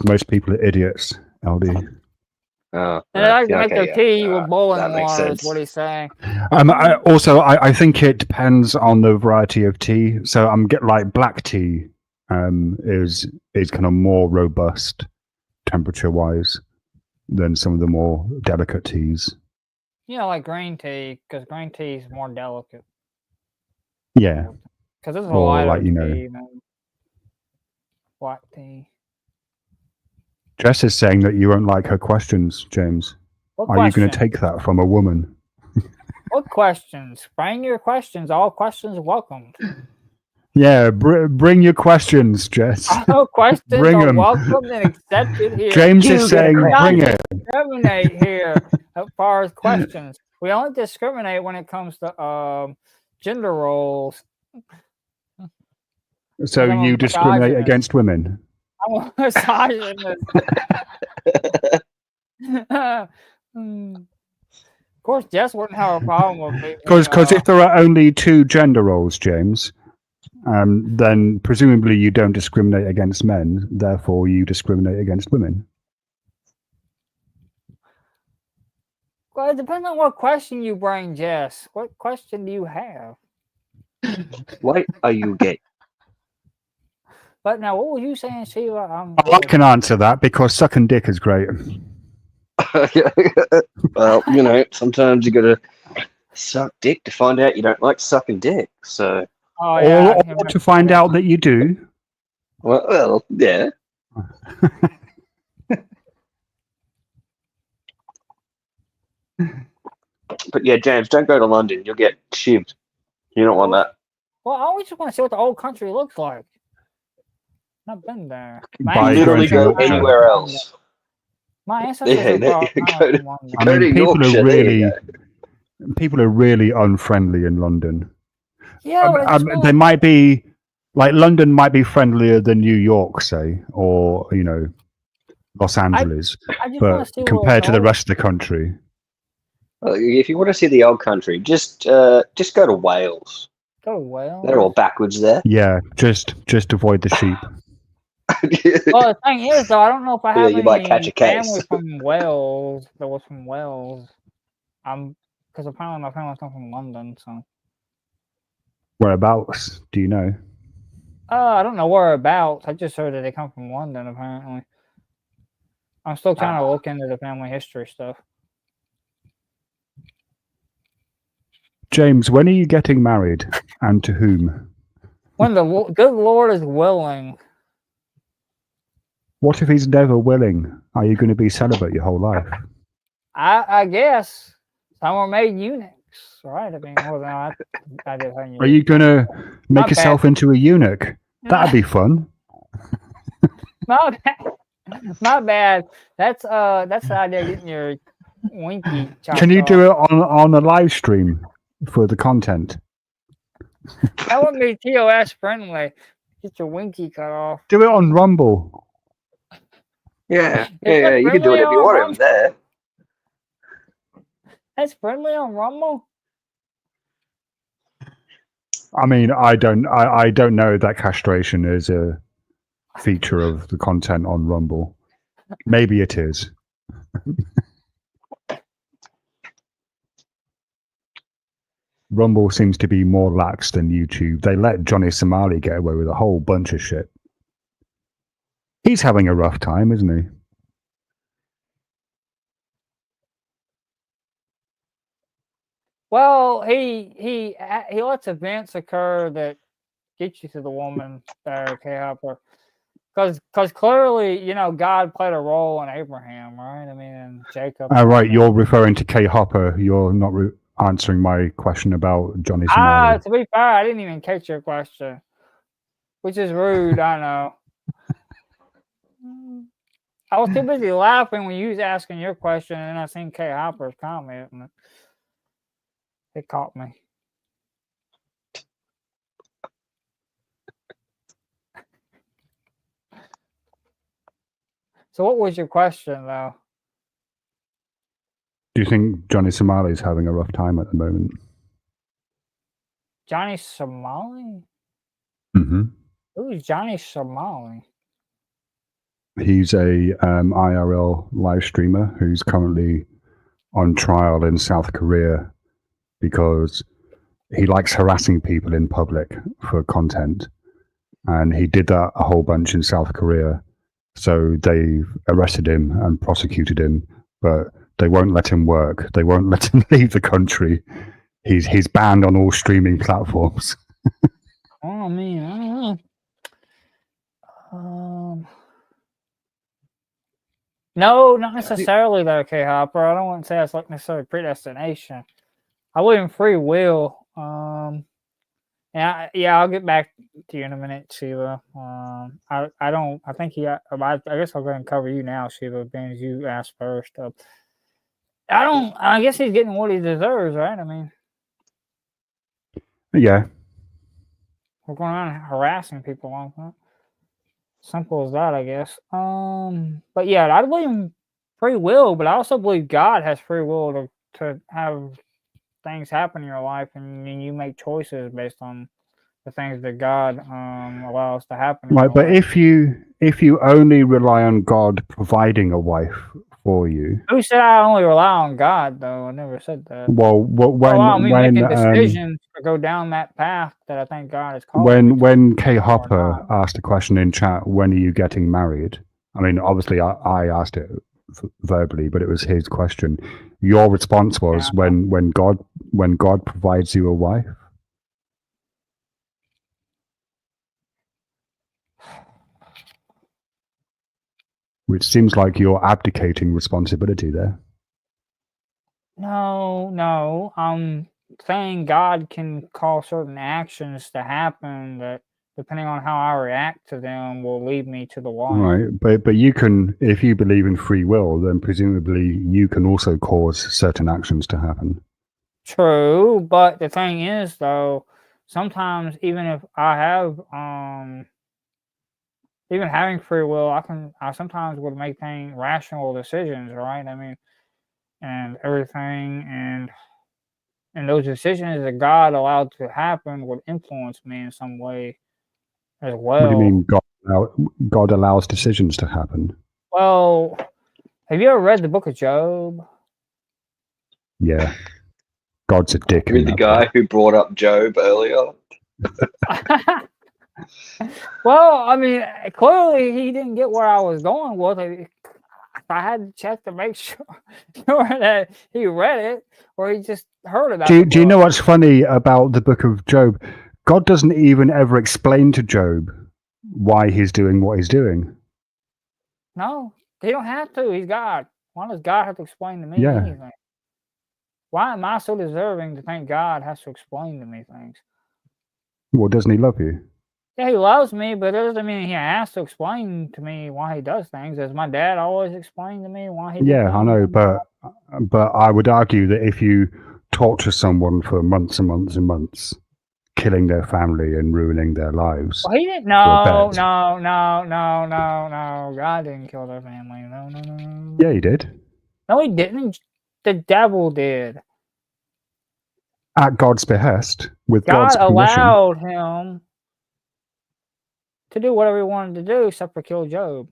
most people are idiots, LD. oh, And they like to okay, make their yeah. tea with That boiling makes water. Is sense. what he's saying. I think it depends on the variety of tea. So I'm get like black tea is kind of more robust temperature wise than some of the more delicate teas. Yeah, like green tea, because green tea is more delicate. Yeah. Because it's a Or lighter like, you tea, know. than black tea. Jess is saying that you won't like her questions, James. What Are you going to questions? take that from a woman? What questions? Bring your questions. All questions welcomed. Yeah, bring your questions, Jess. All questions Bring are 'em. welcomed and accepted here. James You is get a saying, question. bring We it. don't discriminate here as far as questions. We only discriminate when it comes to gender roles. So I'm a you discriminate misogynist. against women? I'm a misogynist. Of course, Jess wouldn't have a problem with me. Because if there are only two gender roles, James, then presumably you don't discriminate against men. Therefore, you discriminate against women. Well, it depends on what question you bring, Jess. What question do you have? Why are you gay? But now, what were you saying, Sheila? I can answer that because sucking dick is great. Well, you know, sometimes you gotta suck dick to find out you don't like sucking dick. So, Oh, yeah. Or to find out that you do. well, yeah. But yeah, James, don't go to London. You'll get shivved. You don't want that. Well, I always just want to see what the old country looks like. I've been there. By Literally drinking go water. anywhere else. My ancestors Yeah, are go to- from London. I Go to mean, Yorkshire. There you go. people are really unfriendly in London. Yeah, but I just They wanna- might be like London might be friendlier than New York, say, or Los Angeles, I just want but to see compared to the old. rest of the country, Well, if you want to see the old country, just go to Wales. Go well. They're all backwards there. yeah, just avoid the sheep. Well, the thing is, though, I don't know if I Yeah, have you might catch any a case. family from Wales that was from Wales. Because apparently my family's not from London, so. Whereabouts? Do you know? I don't know whereabouts. I just heard that they come from London, apparently. I'm still trying to look into the family history stuff. James, when are you getting married, and to whom? When the good Lord is willing. What if he's never willing? Are you going to be celibate your whole life? I guess some were made eunuchs, right? I mean, well, no, I did. Are you going to make Not yourself bad. into a eunuch? That'd be fun. Not bad. Not bad. That's the idea of getting your winky chopped Can you off. do it on a live stream for the content? That wouldn't be TOS friendly. Get your winky cut off. Do it on Rumble. Yeah, Is that you can do friendly whatever you on want Rumble? over there. That's friendly on Rumble. I mean, I don't know that castration is a feature of the content on Rumble. Maybe it is. Rumble seems to be more lax than YouTube. They let Johnny Somali get away with a whole bunch of shit. He's having a rough time, isn't he? Well, he lets events occur that get you to the woman there, K-Hopper. Because clearly, you know, God played a role in Abraham, right? I mean, and Jacob. Right, you're referring to K Hopper. You're not answering my question about Johnny Somali. To be fair, I didn't even catch your question, which is rude. I know. I was too busy laughing when you was asking your question, and then I seen K Hopper's comment, and it caught me. So, what was your question, though? Do you think Johnny Somali is having a rough time at the moment? Johnny Somali? Mm-hmm. Who's Johnny Somali? He's a IRL live streamer who's currently on trial in South Korea because he likes harassing people in public for content. And he did that a whole bunch in South Korea. So they arrested him and prosecuted him, but they won't let him work. They won't let him leave the country. He's banned on all streaming platforms. Oh, man, I don't know. No, not necessarily though, K-Hopper. I don't want to say that's like necessarily predestination. I believe in free will. I'll get back to you in a minute, Sheila. I think I guess I'll go ahead and cover you now, Sheila, being as you asked first. I guess he's getting what he deserves, right? I mean, Yeah. we're going around harassing people like that. Simple as that, I guess. But yeah, I believe in free will, but I also believe God has free will to have things happen in your life, and you make choices based on the things that God allows to happen. Right, but if you only rely on God providing a wife for you, who said I only rely on God? Though I never said that. Well, when making decisions to go down that path that I think God is calling. When K Hopper asked a question in chat, when are you getting married? I mean, obviously I asked it verbally, but it was his question. Your response was when God provides you a wife. Which seems like you're abdicating responsibility there. No. I'm saying God can cause certain actions to happen that, depending on how I react to them, will lead me to the wife. Right, but you can, if you believe in free will, then presumably you can also cause certain actions to happen. True, but the thing is, though, sometimes even if I have even having free will, I sometimes would make rational decisions, right? I mean, and everything, and those decisions that God allowed to happen would influence me in some way as well. What do you mean God allows decisions to happen? Well, have you ever read the book of Job? Yeah. God's a dick. With the guy who brought up Job earlier. Well, I mean, clearly he didn't get where I was going with it. I had to check to make sure that he read it or he just heard about it. Do you know what's funny about the book of Job? God doesn't even ever explain to Job why he's doing what he's doing. No, he don't have to. He's God. Why does God have to explain to me anything? Why am I so deserving to think God has to explain to me things? Well, doesn't he love you? Yeah, he loves me, but it doesn't mean he has to explain to me why he does things. As my dad always explained to me why he did things. I know, but I would argue that if you torture someone for months and months and months, killing their family and ruining their lives. Well, he didn't. No. God didn't kill their family. No. Yeah, he did. No, he didn't. The devil did. At God's behest, with God God's permission. allowed him to do whatever he wanted to do except for kill Job.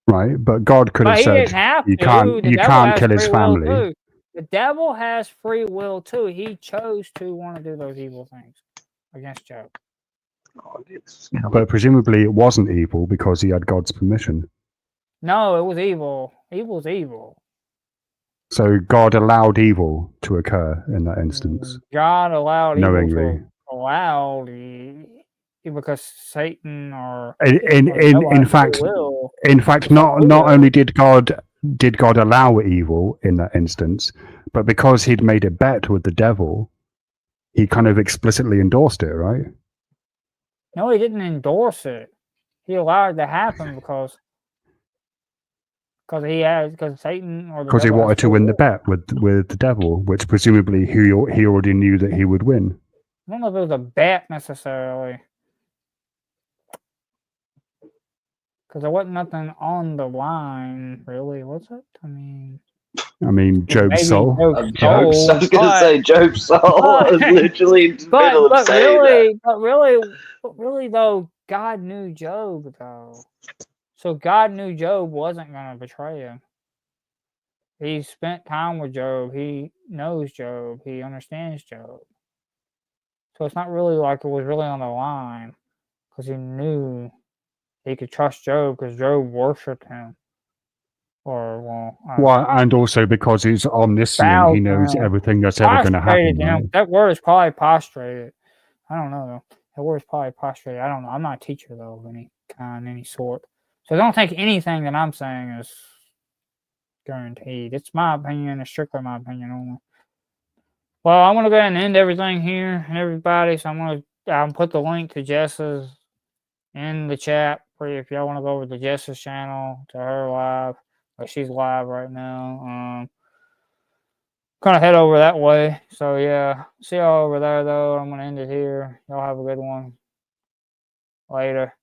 Right, but God could But have he said, didn't have you to. can't, The you devil can't has kill his free will family. too. The devil has free will too. He chose to want to do those evil things against Job. Oh, it's But presumably it wasn't evil because he had God's permission. No, it was evil. Evil's evil. So God allowed evil to occur in that instance, God allowed evil knowingly. to allow because Satan or In the devil in has free fact, will. in fact, It's like not will. only did God allow evil in that instance, but because he'd made a bet with the devil, he kind of explicitly endorsed it, right? No, he didn't endorse it. He allowed it to happen because Satan or the Because he devil has wanted to free win the will. bet with the devil, which presumably he already knew that he would win. I don't know if it was a bet necessarily. Because there wasn't nothing on the line, really, was it? I mean, Job's maybe soul. Job's. I was going to say Job's soul. I was literally in the middle of saying that. But really, though, God knew Job, though. So God knew Job wasn't going to betray him. He spent time with Job. He knows Job. He understands Job. So it's not really like it was really on the line because he knew he could trust Job because Job worshipped him. And also because he's omniscient, he knows everything that's ever going to happen. Right? That word is probably prostrated. I don't know though. That word is probably prostrated. I don't know. I'm not a teacher though of any kind, any sort. So don't think anything that I'm saying is guaranteed. It's my opinion. It's strictly my opinion only. Well, I'm gonna go ahead and end everything here and everybody. So I'm gonna put the link to Jess's in the chat for you if y'all want to go over to Jess's channel to her live. She's live right now. Kind of head over that way. So yeah, see y'all over there though. I'm gonna end it here. Y'all have a good one. Later.